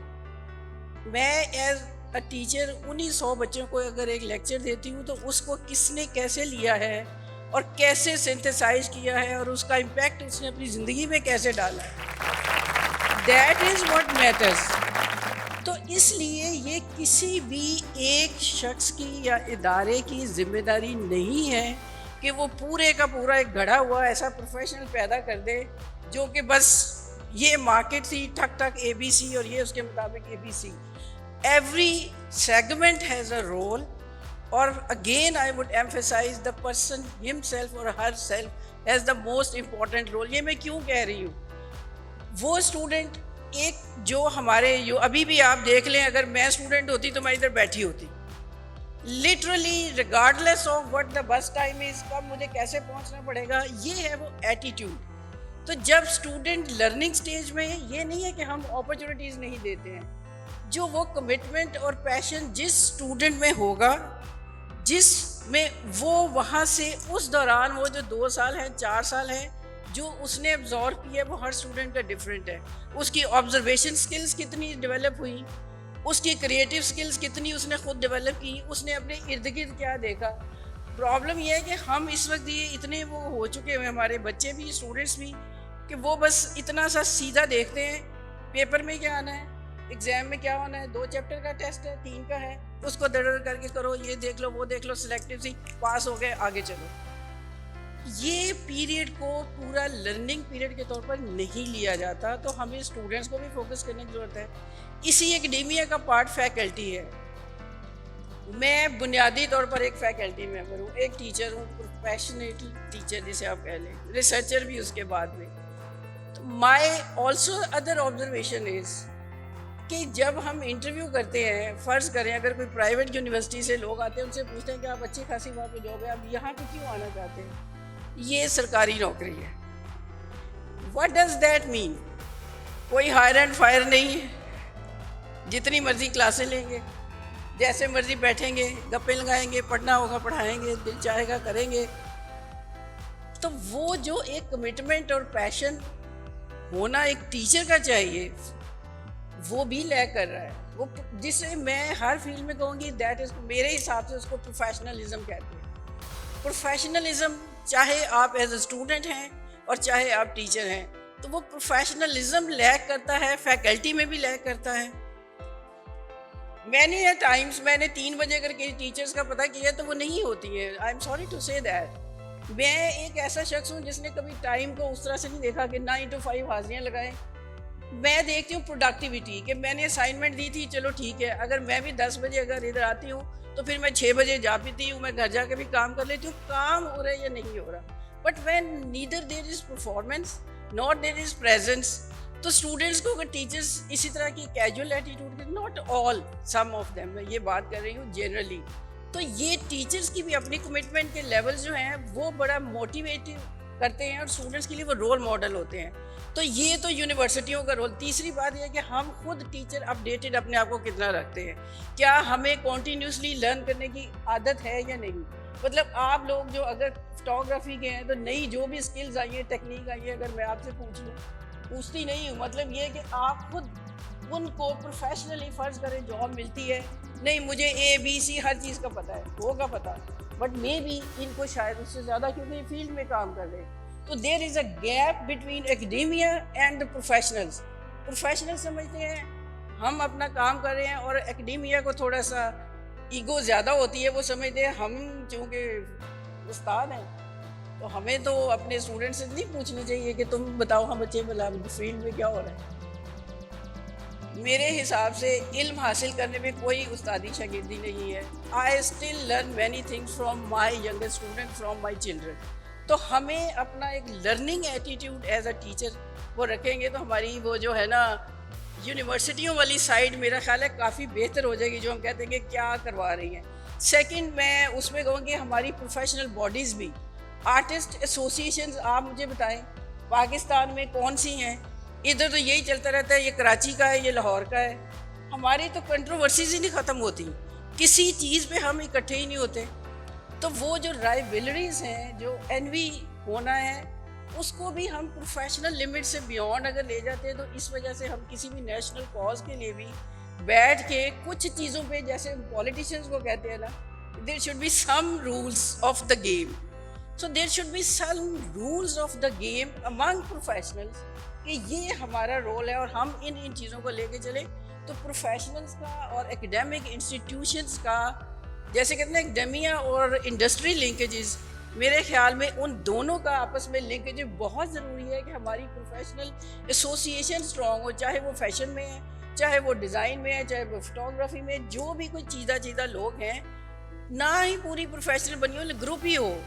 میں ایز اے ٹیچر 1900 بچوں کو اگر ایک لیکچر دیتی ہوں تو اس کو کس نے کیسے لیا ہے اور کیسے سنتھسائز کیا ہے اور اس کا امپیکٹ اس نے اپنی زندگی میں کیسے ڈالا ہے, دیٹ از واٹ میٹرز. تو اس لیے یہ کسی بھی ایک شخص کی یا ادارے کی ذمہ داری نہیں ہے کہ وہ پورے کا پورا ایک گھڑا ہوا ایسا پروفیشنل پیدا کر دے جو کہ بس یہ مارکیٹ تھی ٹھک ٹھک اے بی سی اور یہ اس کے مطابق A B C. Every segment has a role, اور again I would emphasise the person himself اور ہر self has the most important role. یہ میں کیوں کہہ رہی ہوں, وہ اسٹوڈنٹ ایک جو ہمارے ابھی بھی آپ دیکھ لیں, اگر میں اسٹوڈنٹ ہوتی تو میں ادھر بیٹھی ہوتی, literally regardless of what the بس ٹائم از, کب مجھے کیسے پہنچنا پڑے گا, یہ ہے وہ ایٹیٹیوڈ. تو جب اسٹوڈنٹ لرننگ سٹیج میں یہ نہیں ہے کہ ہم اپرچونیٹیز نہیں دیتے ہیں, جو وہ کمٹمنٹ اور پیشن جس اسٹوڈنٹ میں ہوگا, جس میں وہ وہاں سے اس دوران وہ جو 2 سال ہیں 4 سال ہیں جو اس نے ابزارو کیا ہے وہ ہر اسٹوڈنٹ کا ڈفرینٹ ہے. اس کی آبزرویشن سکلز کتنی ڈیولپ ہوئی, اس کی کریٹیو سکلز کتنی اس نے خود ڈیولپ کی, اس نے اپنے ارد گرد کیا دیکھا. پرابلم یہ ہے کہ ہم اس وقت یہ اتنے وہ ہو چکے ہیں, ہمارے بچے بھی اسٹوڈنٹس بھی, کہ وہ بس اتنا سا سیدھا دیکھتے ہیں پیپر میں کیا آنا ہے, ایگزام میں کیا ہونا ہے, 2 چیپٹر کا ٹیسٹ ہے, 3 کا ہے, اس کو دڑ کر کے کرو, یہ دیکھ لو وہ دیکھ لو, سلیکٹیو سی پاس ہو گئے آگے چلو. یہ پیریڈ کو پورا لرننگ پیریڈ کے طور پر نہیں لیا جاتا, تو ہمیں اسٹوڈنٹس کو بھی فوکس کرنے کی ضرورت ہے. اسی اکیڈیمیا کا پارٹ فیکلٹی ہے. میں بنیادی طور پر ایک فیکلٹی ممبر ہوں, ایک ٹیچر ہوں, پروفیشنل ٹیچر جسے آپ کہہ لیں, ریسرچر بھی اس کے بعد میں. مائی آلسو ادر آبزرویشن از کہ جب ہم انٹرویو کرتے ہیں, فرض کریں اگر کوئی پرائیویٹ یونیورسٹی سے لوگ آتے ہیں, ان سے پوچھتے ہیں کہ آپ اچھی خاصی وہاں پہ جاب ہے, آپ یہاں پہ کیوں آنا چاہتے ہیں, یہ سرکاری نوکری ہے. واٹ ڈز دیٹ مین؟ کوئی ہائر اینڈ فائر نہیں ہے, جتنی مرضی کلاسیں لیں گے, جیسے مرضی بیٹھیں گے, گپے لگائیں گے, پڑھنا ہوگا پڑھائیں گے, دل چاہے گا کریں گے. تو وہ جو ایک کمٹمنٹ اور پیشن ہونا ایک ٹیچر کا چاہیے, وہ بھی لیک کر رہا ہے. وہ جسے میں ہر فیلڈ میں کہوں گی دیٹ از, میرے حساب سے اس کو پروفیشنلزم کہتے ہیں. پروفیشنلزم چاہے آپ ایز اے اسٹوڈنٹ ہیں اور چاہے آپ ٹیچر ہیں, تو وہ پروفیشنلزم لیک کرتا ہے, فیکلٹی میں بھی لیک کرتا ہے. مینی ٹائمس میں نے 3 بجے اگر کسی ٹیچرس کا پتہ کیا تو وہ نہیں ہوتی ہے. آئی ایم سوری ٹو سے دیٹ. میں ایک ایسا شخص ہوں جس نے کبھی ٹائم کو اس طرح سے نہیں دیکھا کہ 9 to 5 حاضریاں لگائیں. میں دیکھتی ہوں پروڈکٹیوٹی, کہ میں نے اسائنمنٹ دی تھی, چلو ٹھیک ہے, اگر میں بھی 10 بجے اگر ادھر آتی ہوں تو پھر میں 6 بجے جا پیتی ہوں, میں گھر جا کے بھی کام کر لیتی ہوں, کام ہو رہا ہے یا نہیں ہو رہا. But when neither there is performance not there is presence, تو اسٹوڈنٹس کو اگر ٹیچرس اسی طرح کی کیجول ایٹیٹیوڈ کے, not all, some of them, میں یہ بات کر رہی ہوں جنرلی, تو یہ ٹیچرس کی بھی اپنی کمٹمنٹ کے لیول جو ہیں وہ بڑا موٹیویٹ کرتے ہیں اور اسٹوڈنٹس کے لیے وہ رول ماڈل ہوتے ہیں. تو یہ تو یونیورسٹیوں کا رول. تیسری بات یہ ہے کہ ہم خود ٹیچر اپڈیٹڈ اپنے آپ کو کتنا رکھتے ہیں, کیا ہمیں کنٹینیوسلی لرن کرنے کی عادت ہے یا نہیں. مطلب آپ لوگ جو اگر فوٹوگرافی کے ہیں تو نئی جو بھی اسکلز آئی ہیں, ٹیکنیک آئی ہے, اگر میں آپ سے پوچھ لوں, پوچھتی نہیں ہوں, مطلب یہ کہ آپ خود ان کو پروفیشنلی فرض کریں جاب ملتی ہے, نہیں مجھے ABC ہر چیز کا پتہ ہے, ہوگا پتہ, بٹ مے بی ان کو شاید اس سے زیادہ, کیونکہ یہ فیلڈ میں کام کر رہے ہیں. تو there is a gap between academia and the professionals. Professional سمجھتے ہیں ہم اپنا کام کر رہے ہیں, اور ایکڈیمیا کو تھوڑا سا ایگو زیادہ ہوتی ہے, وہ سمجھتے ہیں ہم چونکہ استاد ہیں تو ہمیں تو اپنے اسٹوڈنٹ سے نہیں پوچھنا چاہیے کہ تم بتاؤ ہم بچے بلا فیلڈ میں کیا ہو رہا ہے. میرے حساب سے علم حاصل کرنے میں کوئی استادی شاگردی نہیں ہے. I still learn many things from my younger student, from my children. تو ہمیں اپنا ایک learning attitude as a teacher وہ رکھیں گے تو ہماری وہ جو ہے نا یونیورسٹیوں والی سائڈ میرا خیال ہے کافی بہتر ہو جائے گی, جو ہم کہتے ہیں کہ کیا کروا رہی ہیں. سیکنڈ, میں اس میں کہوں گی ہماری پروفیشنل باڈیز بھی, آرٹسٹ ایسوسیشنز آپ مجھے بتائیں پاکستان میں کون سی ہیں. ادھر تو یہی چلتا رہتا ہے, یہ کراچی کا ہے, یہ لاہور کا ہے. ہماری تو کنٹروورسیز ہی نہیں ختم ہوتی, کسی چیز پہ ہم اکٹھے ہی نہیں ہوتے. تو وہ جو رائیولریز ہیں, جو انوی ہونا ہے, اس کو بھی ہم پروفیشنل لمٹ سے بیونڈ اگر لے جاتے ہیں, تو اس وجہ سے ہم کسی بھی نیشنل کاز کے لیے بھی بیٹھ کے کچھ چیزوں پہ, جیسے پولیٹیشنز کو کہتے ہیں نا, there should be some rules of the game. So there should be some rules of the game among professionals, کہ یہ ہمارا رول ہے اور ہم ان چیزوں کو لے کے چلیں. تو پروفیشنلز کا اور ایکڈیمک انسٹیٹیوشنز کا, جیسے کہتے ہیں ایکڈیمیا اور انڈسٹری لنکیجز, میرے خیال میں ان دونوں کا آپس میں لنکیج بہت ضروری ہے کہ ہماری پروفیشنل ایسوسیشن اسٹرانگ ہو, چاہے وہ فیشن میں ہے, چاہے وہ ڈیزائن میں ہے, چاہے وہ فوٹوگرافی میں, جو بھی کوئی چیدہ لوگ ہیں, نہ ہی پوری پروفیشنل بنی ہو, گروپ ہی ہو,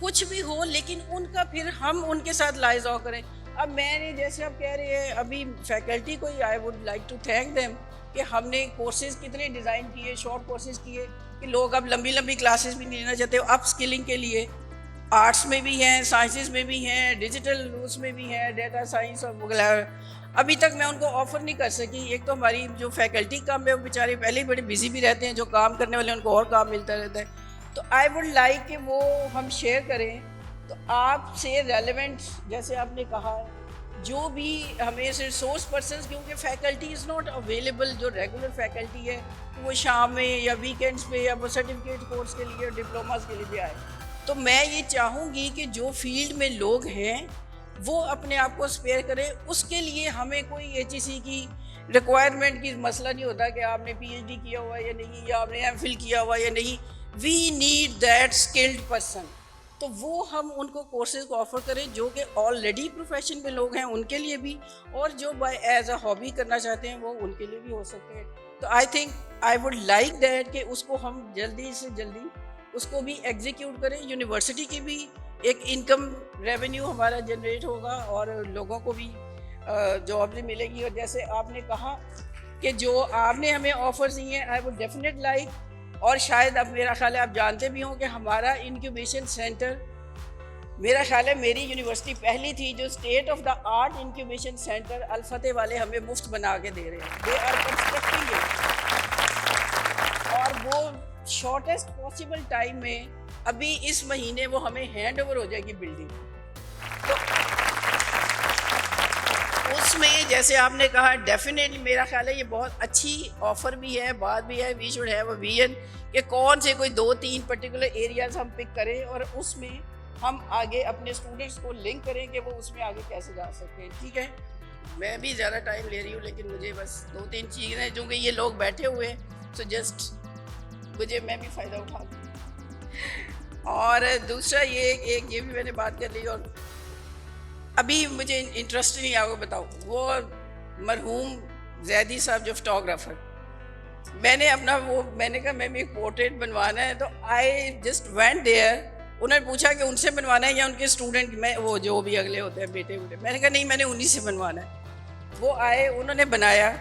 کچھ بھی ہو, لیکن ان کا پھر ہم ان کے ساتھ لائزہ کریں. اب میں نے جیسے آپ کہہ رہے ہیں ابھی فیکلٹی کو ہی, I would like to thank them کہ ہم نے کورسز کتنے ڈیزائن کیے, شارٹ کورسز کیے, کہ لوگ اب لمبی کلاسز بھی نہیں لینا چاہتے اپ اسکلنگ کے لیے. آرٹس میں بھی ہیں, سائنسز میں بھی ہیں, ڈیجیٹل اس میں بھی ہیں, ڈیٹا سائنس اور وغیرہ. ابھی تک میں ان کو آفر نہیں کر سکی. ایک تو ہماری جو فیکلٹی کم ہے, وہ بیچارے پہلے ہی بڑے بزی بھی رہتے ہیں, جو کام کرنے والے ان کو اور کام ملتا رہتا ہے. تو آئی ووڈ لائک کہ وہ ہم شیئر کریں. تو آپ سے ریلیونٹ, جیسے آپ نے کہا, جو بھی ہمیں ریسورس پرسنس, کیونکہ فیکلٹی از ناٹ اویلیبل, جو ریگولر فیکلٹی ہے وہ شام میں یا ویکینڈس پہ یا وہ سرٹیفکیٹ کورس کے لیے, ڈپلوماز کے لیے بھی آئے. تو میں یہ چاہوں گی کہ جو فیلڈ میں لوگ ہیں وہ اپنے آپ کو اسپیئر کریں. اس کے لیے ہمیں کوئی ایچ ای سی کی ریکوائرمنٹ کی مسئلہ نہیں ہوتا کہ آپ نے پی ایچ ڈی کیا ہوا یا نہیں, یا آپ نے ایم فل کیا ہوا یا نہیں. We need that skilled person. تو وہ ہم ان کو کورسز کو آفر کریں جو کہ آلریڈی پروفیشن میں لوگ ہیں ان کے لیے بھی, اور جو بائی ایز اے ہابی کرنا چاہتے ہیں وہ ان کے لیے بھی ہو سکتے ہیں. تو I think I would like that کہ اس کو ہم جلدی سے جلدی اس کو بھی ایگزیکیوٹ کریں. یونیورسٹی کی بھی ایک انکم ریونیو ہمارا جنریٹ ہوگا اور لوگوں کو بھی جاب بھی ملے گی. اور جیسے آپ نے کہا کہ جو آپ نے ہمیں آفرز دیے ہیں, آئی ووڈ ڈیفینیٹ لائک. اور شاید اب میرا خیال ہے آپ جانتے بھی ہوں کہ ہمارا انکیوبیشن سینٹر, میرا خیال ہے میری یونیورسٹی پہلی تھی جو state of the art incubation centre Alfatah والے ہمیں مفت بنا کے دے رہے ہیں. دے آر کنسٹرکٹنگ اٹ, اور وہ شارٹیسٹ پاسبل ٹائم میں ابھی اس مہینے وہ ہمیں ہینڈ اوور ہو جائے گی بلڈنگ. تو اس میں جیسے آپ نے کہا ڈیفینیٹلی میرا خیال ہے یہ بہت اچھی آفر بھی ہے, بات بھی ہے. We should have a vision کہ کون سے کوئی 2-3 پرٹیکولر ایریاز ہم پک کریں اور اس میں ہم آگے اپنے اسٹوڈنٹس کو لنک کریں کہ وہ اس میں آگے کیسے جا سکتے ہیں. ٹھیک ہے, میں بھی زیادہ ٹائم لے رہی ہوں لیکن مجھے بس 2-3 چیزیں, چونکہ یہ لوگ بیٹھے ہوئے ہیں سو جسٹ مجھے میں بھی فائدہ اٹھا دوں. اور دوسرا یہ بھی میں نے بات کر لی, اور ابھی مجھے انٹرسٹ نہیں آپ کو بتاؤں. وہ مرحوم زیدی صاحب جو فوٹوگرافر, میں نے اپنا میں نے کہا میں بھی ایک پورٹریٹ بنوانا ہے. تو آئی جسٹ وینٹ دیئر. انہوں نے پوچھا کہ ان سے بنوانا ہے یا ان کے اسٹوڈنٹ میں وہ جو بھی اگلے ہوتے ہیں بیٹے. میں نے کہا نہیں, میں نے انہی سے بنوانا ہے. وہ آئے, انہوں نے بنایا,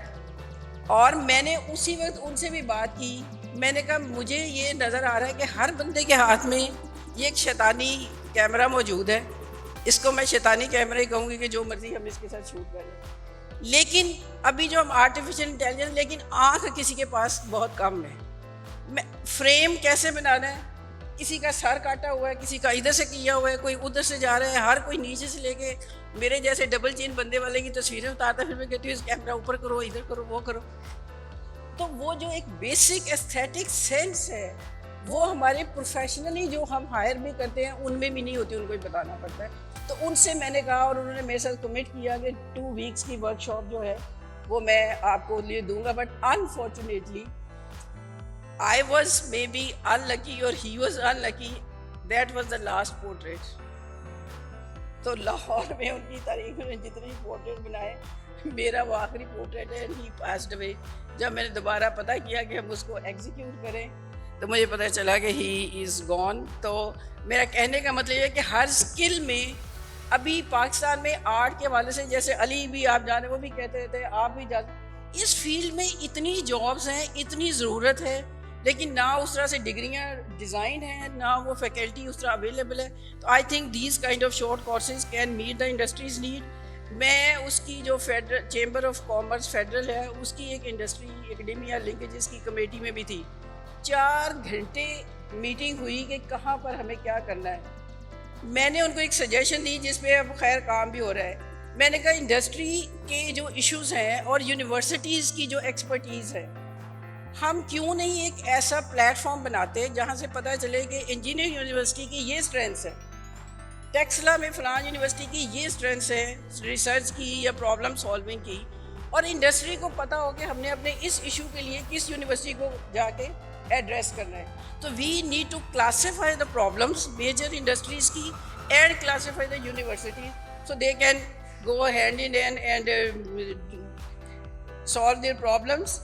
اور میں نے اسی وقت ان سے بھی بات کی. میں نے کہا مجھے یہ نظر آ رہا ہے کہ ہر بندے کے ہاتھ میں یہ ایک شیطانی کیمرہ موجود ہے. اس کو میں شیطانی کیمرہ ہی کہوں گی کہ جو مرضی ہم اس کے ساتھ شوٹ کریں. لیکن ابھی جو ہم آرٹیفیشیل انٹیلیجنس, لیکن آنکھ کسی کے پاس بہت کم ہے. فریم کیسے بنانا ہے, کسی کا سر کاٹا ہوا ہے, کسی کا ادھر سے کیا ہوا ہے, کوئی ادھر سے جا رہا ہے, ہر کوئی نیچے سے لے کے میرے جیسے ڈبل چین بندے والے کی تصویریں اتارتا ہے. پھر میں کہتی ہوں اس کیمرہ اوپر کرو, ادھر کرو, وہ کرو. تو وہ جو ایک بیسک ایستھیٹک سینس ہے وہ ہمارے پروفیشنلی جو ہم ہائر بھی کرتے ہیں ان میں بھی نہیں ہوتی, ان کو ہی بتانا پڑتا ہے. تو ان سے میں نے کہا, اور انہوں نے میرے ساتھ کمٹ کیا کہ 2 ویکس کی ورک شاپ جو ہے وہ میں آپ کو لیے دوں گا. But unfortunately I was maybe unlucky or he was unlucky. That was the last portrait. تو لاہور میں ان کی تاریخ میں جتنے پورٹریٹ بنائے, میرا وہ آخری پورٹریٹ ہے. He passed away. جب میں نے دوبارہ پتہ کیا کہ ہم اس کو ایگزیکیوٹ کریں تو مجھے پتہ چلا کہ he is gone. تو میرا کہنے کا مطلب یہ ہے کہ ہر اسکل میں ابھی پاکستان میں آرٹ کے حوالے سے, جیسے علی بھی آپ جانے وہ بھی کہتے رہتے ہیں, آپ بھی جاتے, اس فیلڈ میں اتنی جابس ہیں, اتنی ضرورت ہے, لیکن نہ اس طرح سے ڈگریاں ڈیزائن ہیں, نہ وہ فیکلٹی اس طرح اویلیبل ہے. تو I think these kind of short courses can meet the industries need. میں اس کی جو federal chamber of commerce federal ہے اس کی ایک انڈسٹری اکیڈیمیا لنکیجز کی کمیٹی میں بھی تھی. 4 گھنٹے میٹنگ ہوئی کہ کہاں پر ہمیں کیا کرنا ہے. میں نے ان کو ایک سجیشن دی جس پہ اب خیر کام بھی ہو رہا ہے. میں نے کہا انڈسٹری کے جو ایشوز ہیں اور یونیورسٹیز کی جو ایکسپرٹیز ہے, ہم کیوں نہیں ایک ایسا پلیٹ فارم بناتے جہاں سے پتہ چلے کہ انجینئرنگ یونیورسٹی کی یہ اسٹرینتھس ہے, ٹیکسلا میں فلان یونیورسٹی کی یہ اسٹرینتھس ہے ریسرچ کی یا پرابلم سالونگ کی, اور انڈسٹری کو پتہ ہو کہ ہم نے اپنے اس ایشو کے لیے کس یونیورسٹی کو جا کے ایڈریس کرنا ہے. تو we need to classify the problems major industries کی and classify the university so they can go hand in hand and solve their problems.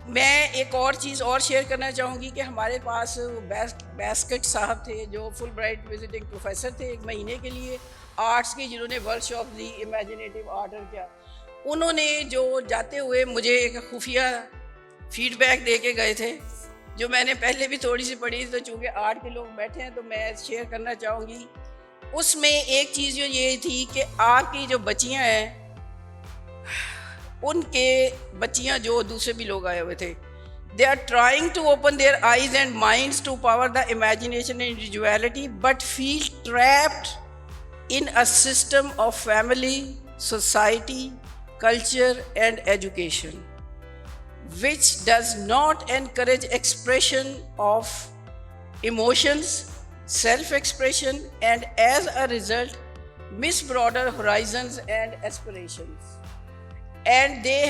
میں ایک اور چیز اور شیئر کرنا چاہوں گی کہ ہمارے پاس بیسکٹ صاحب تھے جو فل برائٹ وزٹنگ پروفیسر تھے 1 مہینے کے لیے آرٹس کی, جنہوں نے ورک شاپ دی امیجنیٹو آرٹ اور کیا. انہوں نے جو جاتے ہوئے مجھے ایک خفیہ فیڈ بیک دے کے گئے تھے جو میں نے پہلے بھی تھوڑی سی پڑھی، تو چونکہ 8 کے لوگ بیٹھے ہیں تو میں شیئر کرنا چاہوں گی. اس میں ایک چیز جو یہ تھی کہ آپ کی جو بچیاں ہیں، ان کے بچیاں جو دوسرے بھی لوگ آئے ہوئے تھے، they are trying to open their eyes and minds to power the imagination and individuality, but feel trapped in a system of family, society, culture and education, which does not encourage expression of emotions, self-expression, and as a result miss broader horizons and aspirations. And they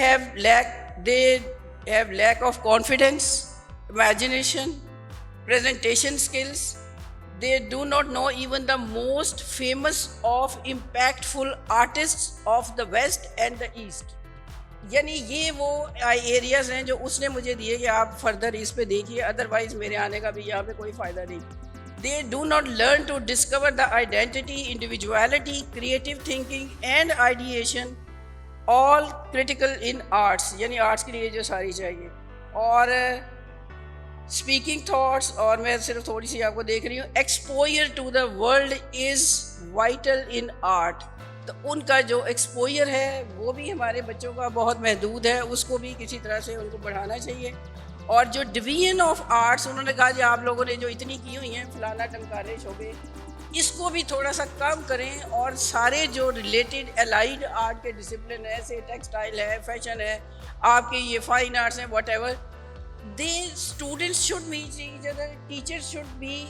have lack of confidence, imagination, presentation skills. They do not know even the most famous of impactful artists of the West and the East. یعنی یہ وہ areas ہیں جو اس نے مجھے دیے کہ آپ فردر اس پہ دیکھیے، ادروائز میرے آنے کا بھی یہاں پہ کوئی فائدہ نہیں. They do not learn to discover the identity, individuality, creative thinking and ideation, all critical in arts. یعنی آرٹس کے لیے جو ساری چاہیے. اور اسپیکنگ تھاٹس، اور میں صرف تھوڑی سی آپ کو دیکھ رہی ہوں، exposure to the world is vital in art. تو ان کا جو ایکسپوئر ہے وہ بھی ہمارے بچوں کا بہت محدود ہے، اس کو بھی کسی طرح سے ان کو بڑھانا چاہیے. اور جو ڈویژن آف آرٹس انہوں نے کہا کہ آپ لوگوں نے جو اتنی کی ہوئی ہیں فلانا ٹمکانے شعبے، اس کو بھی تھوڑا سا کم کریں، اور سارے جو ریلیٹڈ الائڈ آرٹ کے ڈسپلن ہے، سے ٹیکسٹائل ہے، فیشن ہے، آپ کے یہ فائن آرٹس ہیں، whatever, they students should meet each other, teachers should be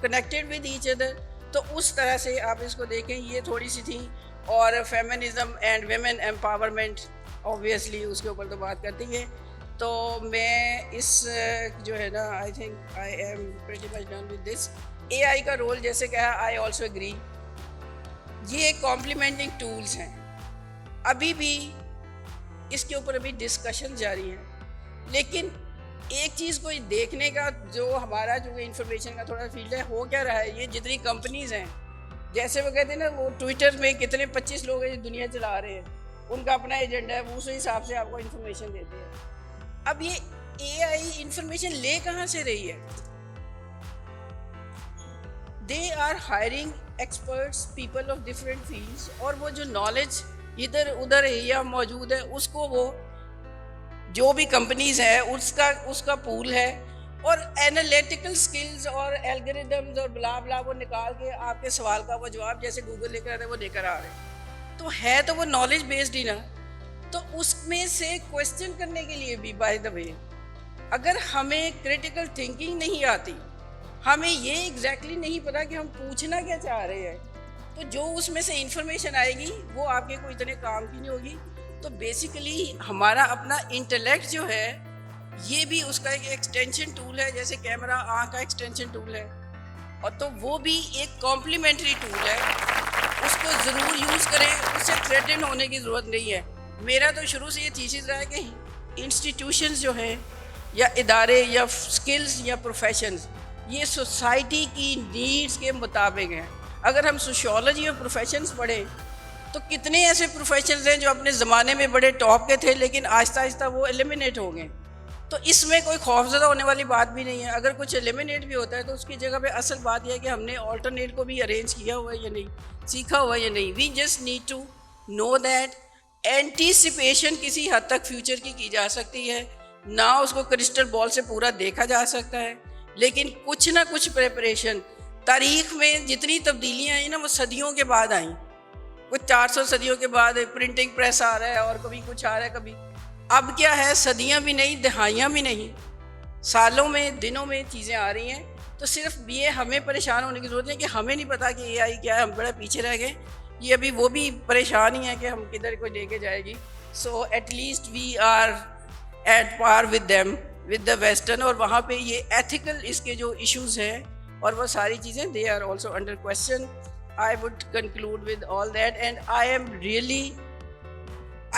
connected with each other. تو اس طرح سے آپ اس کو دیکھیں. یہ تھوڑی سی تھی. اور feminism and women empowerment obviously اس کے اوپر تو بات کرتی ہے. تو میں اس جو ہے نا I think I am pretty much done with this. A I کا رول جیسے کہا، آئی آلسو ایگری، یہ کمپلیمنٹنگ ٹولس ہیں. ابھی بھی اس کے اوپر ابھی ڈسکشن جاری ہیں. لیکن ایک چیز کو دیکھنے کا جو ہمارا جو انفارمیشن کا تھوڑا فیلڈ ہے، ہو کیا رہا ہے، یہ جتنی کمپنیز ہیں، جیسے وہ کہتے ہیں نا، وہ ٹویٹر میں کتنے 25 لوگ ہیں جو دنیا چلا رہے ہیں، ان کا اپنا ایجنڈا ہے، وہ اسی حساب سے آپ کو انفارمیشن دیتے ہیں. اب یہ اے آئی انفارمیشن لے کہاں سے رہی ہے؟ They are hiring experts, people of different fields, اور وہ جو نالج ادھر ادھر یا موجود ہے، اس کو وہ جو بھی کمپنیز ہیں اس کا پول ہے. اور اینالیٹیکل سکلز اور الگوریدمز اور بلا بلا وہ نکال کے آپ کے سوال کا وہ جواب جیسے گوگل لے کر آ رہے وہ لے کر آ رہے ہیں. تو ہے تو وہ نالج بیسڈ ہی نا. تو اس میں سے کویسچن کرنے کے لیے بھی بائی دا وے، اگر ہمیں کریٹیکل تھنکنگ نہیں آتی، ہمیں یہ ایگزیکٹلی نہیں پتا کہ ہم پوچھنا کیا چاہ رہے ہیں، تو جو اس میں سے انفارمیشن آئے گی وہ آپ کے کوئی اتنے کام کی نہیں ہوگی. تو بیسیکلی ہمارا اپنا انٹلیکٹ جو ہے یہ بھی اس کا ایک ایکسٹینشن ٹول ہے، جیسے کیمرہ آنکھ کا ایکسٹینشن ٹول ہے، اور تو وہ بھی ایک کمپلیمنٹری ٹول ہے. اس کو ضرور یوز کریں، اس سے تھریٹن ہونے کی ضرورت نہیں ہے. میرا تو شروع سے یہ تھیسس رہا ہے کہ انسٹیٹیوشنز جو ہیں یا ادارے یا سکلز یا پروفیشنز، یہ سوسائٹی کی نیڈز کے مطابق ہیں. اگر ہم سوشیولوجی اور پروفیشنز پڑھیں تو کتنے ایسے پروفیشنز ہیں جو اپنے زمانے میں بڑے ٹاپ کے تھے، لیکن آہستہ آہستہ وہ ایلیمنیٹ ہو گئے. تو اس میں کوئی خوفزدہ ہونے والی بات بھی نہیں ہے. اگر کچھ ایلیمنیٹ بھی ہوتا ہے تو اس کی جگہ پہ اصل بات یہ ہے کہ ہم نے آلٹرنیٹ کو بھی ارینج کیا ہوا ہے یا نہیں، سیکھا ہوا ہے یا نہیں. We just need to know that. Anticipation کسی حد تک فیوچر کی جا سکتی ہے، نہ اس کو کرسٹل بال سے پورا دیکھا جا سکتا ہے، لیکن کچھ نہ کچھ پریپریشن. تاریخ میں جتنی تبدیلیاں آئیں نا وہ صدیوں کے بعد آئیں. کچھ 400 صدیوں کے بعد پرنٹنگ پریس آ رہا ہے، اور کبھی کچھ آ رہا ہے کبھی. اب کیا ہے، صدیاں بھی نہیں، دہائیاں بھی نہیں، سالوں میں دنوں میں چیزیں آ رہی ہیں. تو صرف یہ ہمیں پریشان ہونے کی ضرورت نہیں کہ ہمیں نہیں پتا کہ اے آئی کیا ہے، ہم بڑا پیچھے رہ گئے. یہ ابھی وہ بھی پریشان ہی ہے کہ ہم کدھر کو لے کے جائے گی. So at least we are at par with them, with the western. اور وہاں پہ یہ ایتھیکل اس کے جو ایشوز ہیں اور وہ ساری چیزیں they are also under question. I would conclude with all that, and I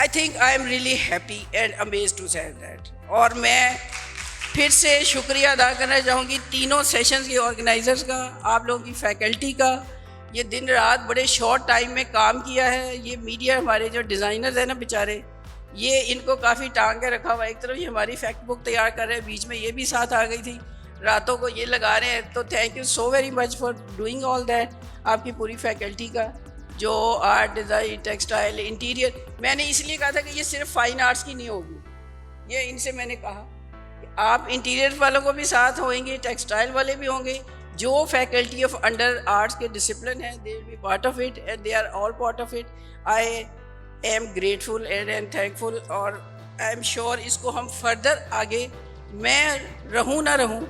think I am really happy and amazed to say that. اور میں پھر سے شکریہ ادا کرنا چاہوں گی تینوں سیشنز کے آرگنائزرز کا، آپ لوگوں کی فیکلٹی کا. یہ دن رات بڑے شارٹ ٹائم میں کام کیا ہے. یہ میڈیا ہمارے جو ڈیزائنرز ہیں نا بیچارے، یہ ان کو کافی ٹانگ کے رکھا ہوا ہے. ایک طرف یہ ہماری فیکٹ بک تیار کر رہے ہیں, بیچ میں یہ بھی ساتھ آ گئی تھی, راتوں کو یہ لگا رہے ہیں. تو thank you so very much for doing all that. آپ کی پوری فیکلٹی کا جو آرٹ ڈیزائن, ٹیکسٹائل, انٹیریئر, میں نے اس لیے کہا تھا کہ یہ صرف فائن آرٹس کی نہیں ہوگی. یہ ان سے میں نے کہا کہ آپ انٹیریئر والوں کو بھی ساتھ ہوئیں گے, ٹیکسٹائل والے بھی ہوں گے. جو فیکلٹی آف انڈر آرٹس کے ڈسپلن ہیں, they will be part of it and they are all part of it. I am grateful and thankful, اور آئی ایم شیور اس کو ہم فردر آگے, میں رہوں نہ رہوں,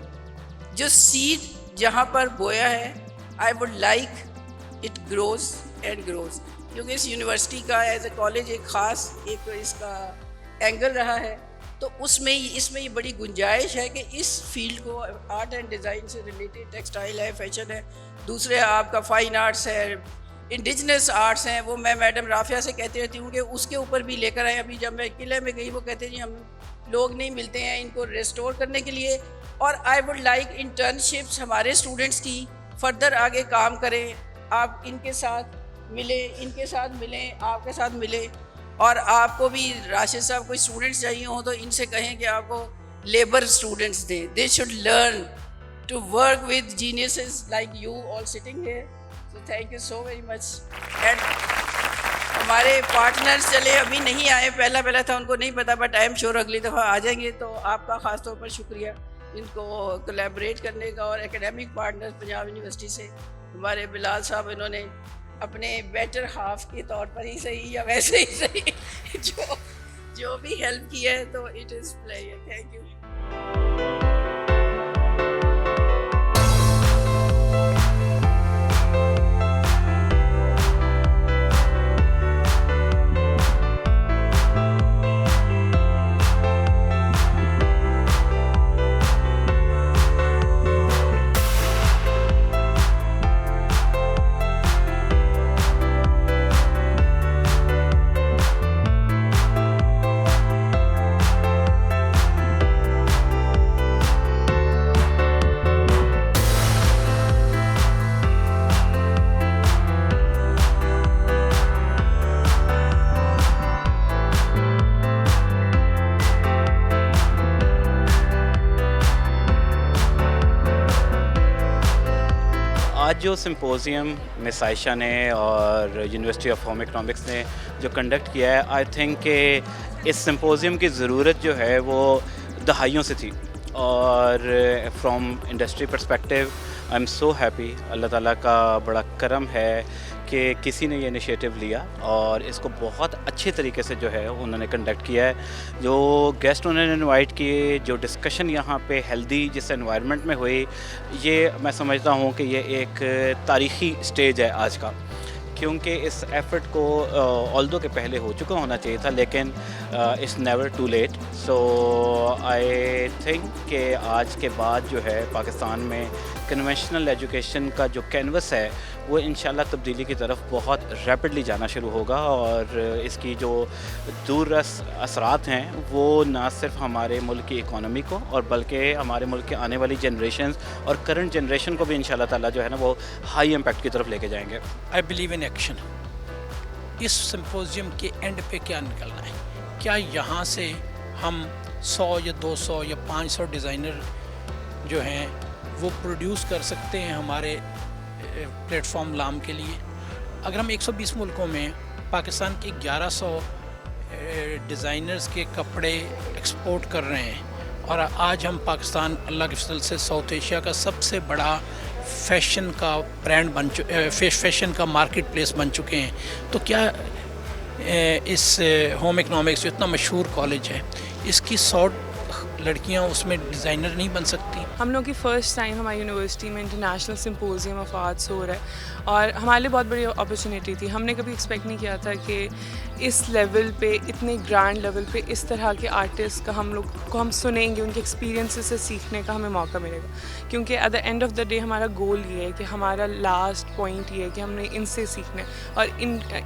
جو سیڈ جہاں پر بویا ہے, I would like it grows and grows. کیونکہ اس یونیورسٹی کا ایز اے کالج ایک خاص ایک اس کا اینگل رہا ہے, تو اس میں یہ بڑی گنجائش ہے کہ اس فیلڈ کو, آرٹ اینڈ ڈیزائن سے ریلیٹڈ, ٹیکسٹائل ہے, فیشن ہے, دوسرے آپ کا فائن آرٹس ہے, انڈیجنس آرٹس ہیں, وہ میں میڈم رافیہ سے کہتی رہتی ہوں کہ اس کے اوپر بھی لے کر آئیں. ابھی جب میں قلعے میں گئی, وہ کہتے ہیں جی ہم لوگ نہیں ملتے ہیں ان کو ریسٹور کرنے کے لیے. اور آئی وڈ لائک انٹرنشپس ہمارے اسٹوڈنٹس کی فردر آگے کام کریں. آپ ان کے ساتھ ملیں, ان کے ساتھ ملیں, آپ کے ساتھ ملیں. اور آپ کو بھی راشد صاحب کوئی اسٹوڈنٹس چاہیے ہوں تو ان سے کہیں کہ آپ کو لیبر اسٹوڈنٹس دیں. They should learn to work with geniuses like you all sitting here. So thank you so very much. And ہمارے پارٹنرز چلے ابھی نہیں آئے, پہلا تھا, ان کو نہیں پتہ, بٹ آئی ایم شیور اگلی دفعہ آ جائیں گے. تو آپ کا خاص طور پر شکریہ ان کو کولیبریٹ کرنے کا. اور اکیڈیمک پارٹنر پنجاب یونیورسٹی سے ہمارے بلال صاحب, انہوں نے اپنے بیٹر ہاف کے طور پر ہی صحیح یا ویسے ہی صحیح جو بھی ہیلپ کی ہے, تو it is player. Thank you. آج جو سمپوزیم مس عائشہ نے اور یونیورسٹی آف ہوم اکنامکس نے جو کنڈکٹ کیا ہے, آئی تھنک کہ اس سمپوزیم کی ضرورت جو ہے وہ دہائیوں سے تھی. اور from industry perspective I am so happy. اللہ تعالیٰ کا بڑا کرم ہے کہ کسی نے یہ انیشیٹو لیا اور اس کو بہت اچھے طریقے سے جو ہے انہوں نے کنڈکٹ کیا ہے. جو گیسٹ انہوں نے انوائٹ کیے, جو ڈسکشن یہاں پہ ہیلدی جس انوائرمنٹ میں ہوئی, یہ میں سمجھتا ہوں کہ یہ ایک تاریخی سٹیج ہے آج کا. کیونکہ اس ایفرٹ کو آلدو کہ پہلے ہو چکا ہونا چاہیے تھا, لیکن it's never too late. So I think کہ آج کے بعد جو ہے پاکستان میں کنونشنل ایجوکیشن کا جو کینوس ہے وہ انشاءاللہ تبدیلی کی طرف بہت ریپڈلی جانا شروع ہوگا. اور اس کی جو دور رس اثرات ہیں وہ نہ صرف ہمارے ملک کی اکانومی کو اور بلکہ ہمارے ملک کے آنے والی جنریشنز اور کرنٹ جنریشن کو بھی انشاءاللہ تعالیٰ جو ہے نا وہ ہائی امپیکٹ کی طرف لے کے جائیں گے. I believe in action. اس سمپوزیم کے اینڈ پہ کیا نکلنا ہے؟ کیا یہاں سے ہم 100 یا 200 یا 500 ڈیزائنر جو ہیں وہ پروڈیوس کر سکتے ہیں ہمارے پلیٹ فارم لام کے لیے؟ اگر ہم 120 ملکوں میں پاکستان کے 1100 ڈیزائنرز کے کپڑے ایکسپورٹ کر رہے ہیں, اور آج ہم پاکستان اللہ کے فضل سے ساؤتھ ایشیا کا سب سے بڑا فیشن کا برانڈ فیشن کا مارکیٹ پلیس بن چکے ہیں, تو کیا اس ہوم اکنامکس جو اتنا مشہور کالج ہے, اس کی 100 لڑکیاں اس میں ڈیزائنر نہیں بن سکتی؟ ہم لوگ کی فرسٹ ٹائم ہماری یونیورسٹی میں انٹرنیشنل سمپوزیم آف آرٹس ہو رہا ہے, اور ہمارے لیے بہت بڑی اپرچونیٹی تھی. ہم نے کبھی ایکسپیکٹ نہیں کیا تھا کہ اس لیول پہ, اتنے گرانڈ لیول پہ اس طرح کے آرٹسٹ کا ہم لوگ کو ہم سنیں گے, ان کے ایکسپیرینس سے سیکھنے کا ہمیں موقع ملے گا. کیونکہ at the end of the day ہمارا گول یہ ہے کہ ہمارا لاسٹ پوائنٹ یہ ہے کہ ہم نے ان سے سیکھنا ہے اور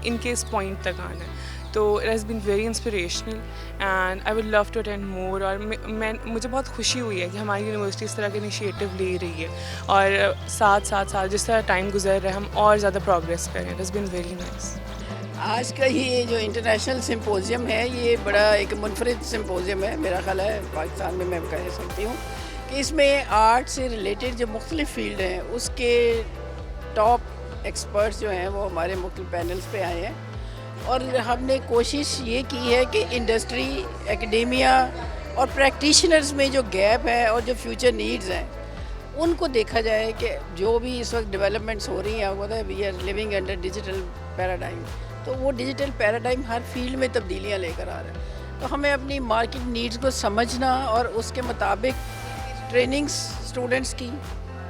ان کے اس پوائنٹ تک آنا ہے. تو it has been very inspirational and I would love to attend more. اور مجھے بہت خوشی ہوئی ہے کہ ہماری یونیورسٹی اس طرح کے انیشیٹو لے رہی ہے, اور ساتھ جس طرح ٹائم گزر رہا ہے ہم اور زیادہ پروگریس کریں. It has been very nice. آج کا یہ جو انٹرنیشنل سمپوزیم ہے یہ بڑا ایک منفرد سمپوزیم ہے میرا خیال ہے پاکستان میں کہہ سکتی ہوں کہ اس میں آرٹ سے ریلیٹڈ جو مختلف فیلڈ ہیں اس کے ٹاپ ایکسپرٹس جو ہیں وہ ہمارے مختلف پینلز پہ آئے ہیں اور ہم نے کوشش یہ کی ہے کہ انڈسٹری ایکڈیمیا اور پریکٹیشنرز میں جو گیپ ہے اور جو فیوچر نیڈز ہیں ان کو دیکھا جائے کہ جو بھی اس وقت ڈیولپمنٹس ہو رہی ہیں وہ we are living under digital paradigm تو وہ ڈیجیٹل پیراڈائم ہر فیلڈ میں تبدیلیاں لے کر آ رہا ہے تو ہمیں اپنی مارکیٹ نیڈز کو سمجھنا اور اس کے مطابق ٹریننگز اسٹوڈنٹس کی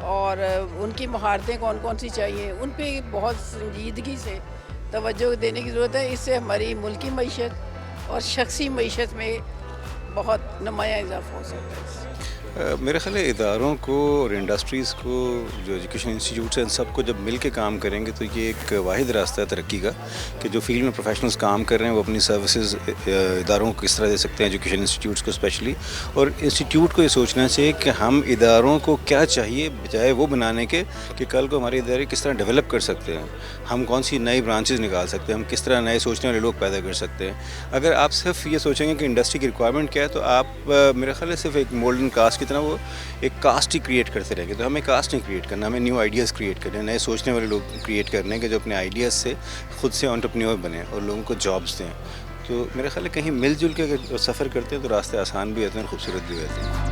اور ان کی مہارتیں کون کون سی چاہیے ان پہ بہت سنجیدگی سے توجہ دینے کی ضرورت ہے. اس سے ہماری ملکی معیشت اور شخصی معیشت میں بہت نمایاں اضافہ ہو سکتا ہے. میرے خیال ہے اداروں کو اور انڈسٹریز کو جو ایجوکیشن انسٹیٹیوٹس ہیں سب کو جب مل کے کام کریں گے تو یہ ایک واحد راستہ ہے ترقی کا کہ جو فیلڈ میں پروفیشنلز کام کر رہے ہیں وہ اپنی سروسز اداروں کو کس طرح دے سکتے ہیں ایجوکیشن انسٹیٹیوٹس کو اسپیشلی اور انسٹیٹیوٹ کو یہ سوچنا چاہیے کہ ہم اداروں کو کیا چاہیے بجائے وہ بنانے کے کہ کل کو ہمارے ادارے کس طرح ڈیولپ کر سکتے ہیں ہم کون سی نئی برانچز نکال سکتے ہیں ہم کس طرح نئے سوچنے والے لوگ پیدا کر سکتے ہیں. اگر آپ صرف یہ سوچیں گے کہ انڈسٹری کی ریکوائرمنٹ کیا ہے تو آپ میرے خیال ہے صرف ایک مولڈن کاسٹ کی طرح وہ ایک کاسٹ ہی کریٹ کرتے رہیں گے. تو ہمیں کاسٹ نہیں کریٹ کرنا ہمیں نیو آئیڈیاز کریٹ کرنے نئے سوچنے والے لوگ کریٹ کرنے کے جو اپنے آئیڈیاز سے خود سے انٹرپرینیور بنیں اور لوگوں کو جابس دیں. تو میرے خیال ہے کہیں مل جل کے اگر سفر کرتے ہیں تو راستے آسان بھی ہوتے ہیں اور خوبصورت بھی ہوتے ہیں.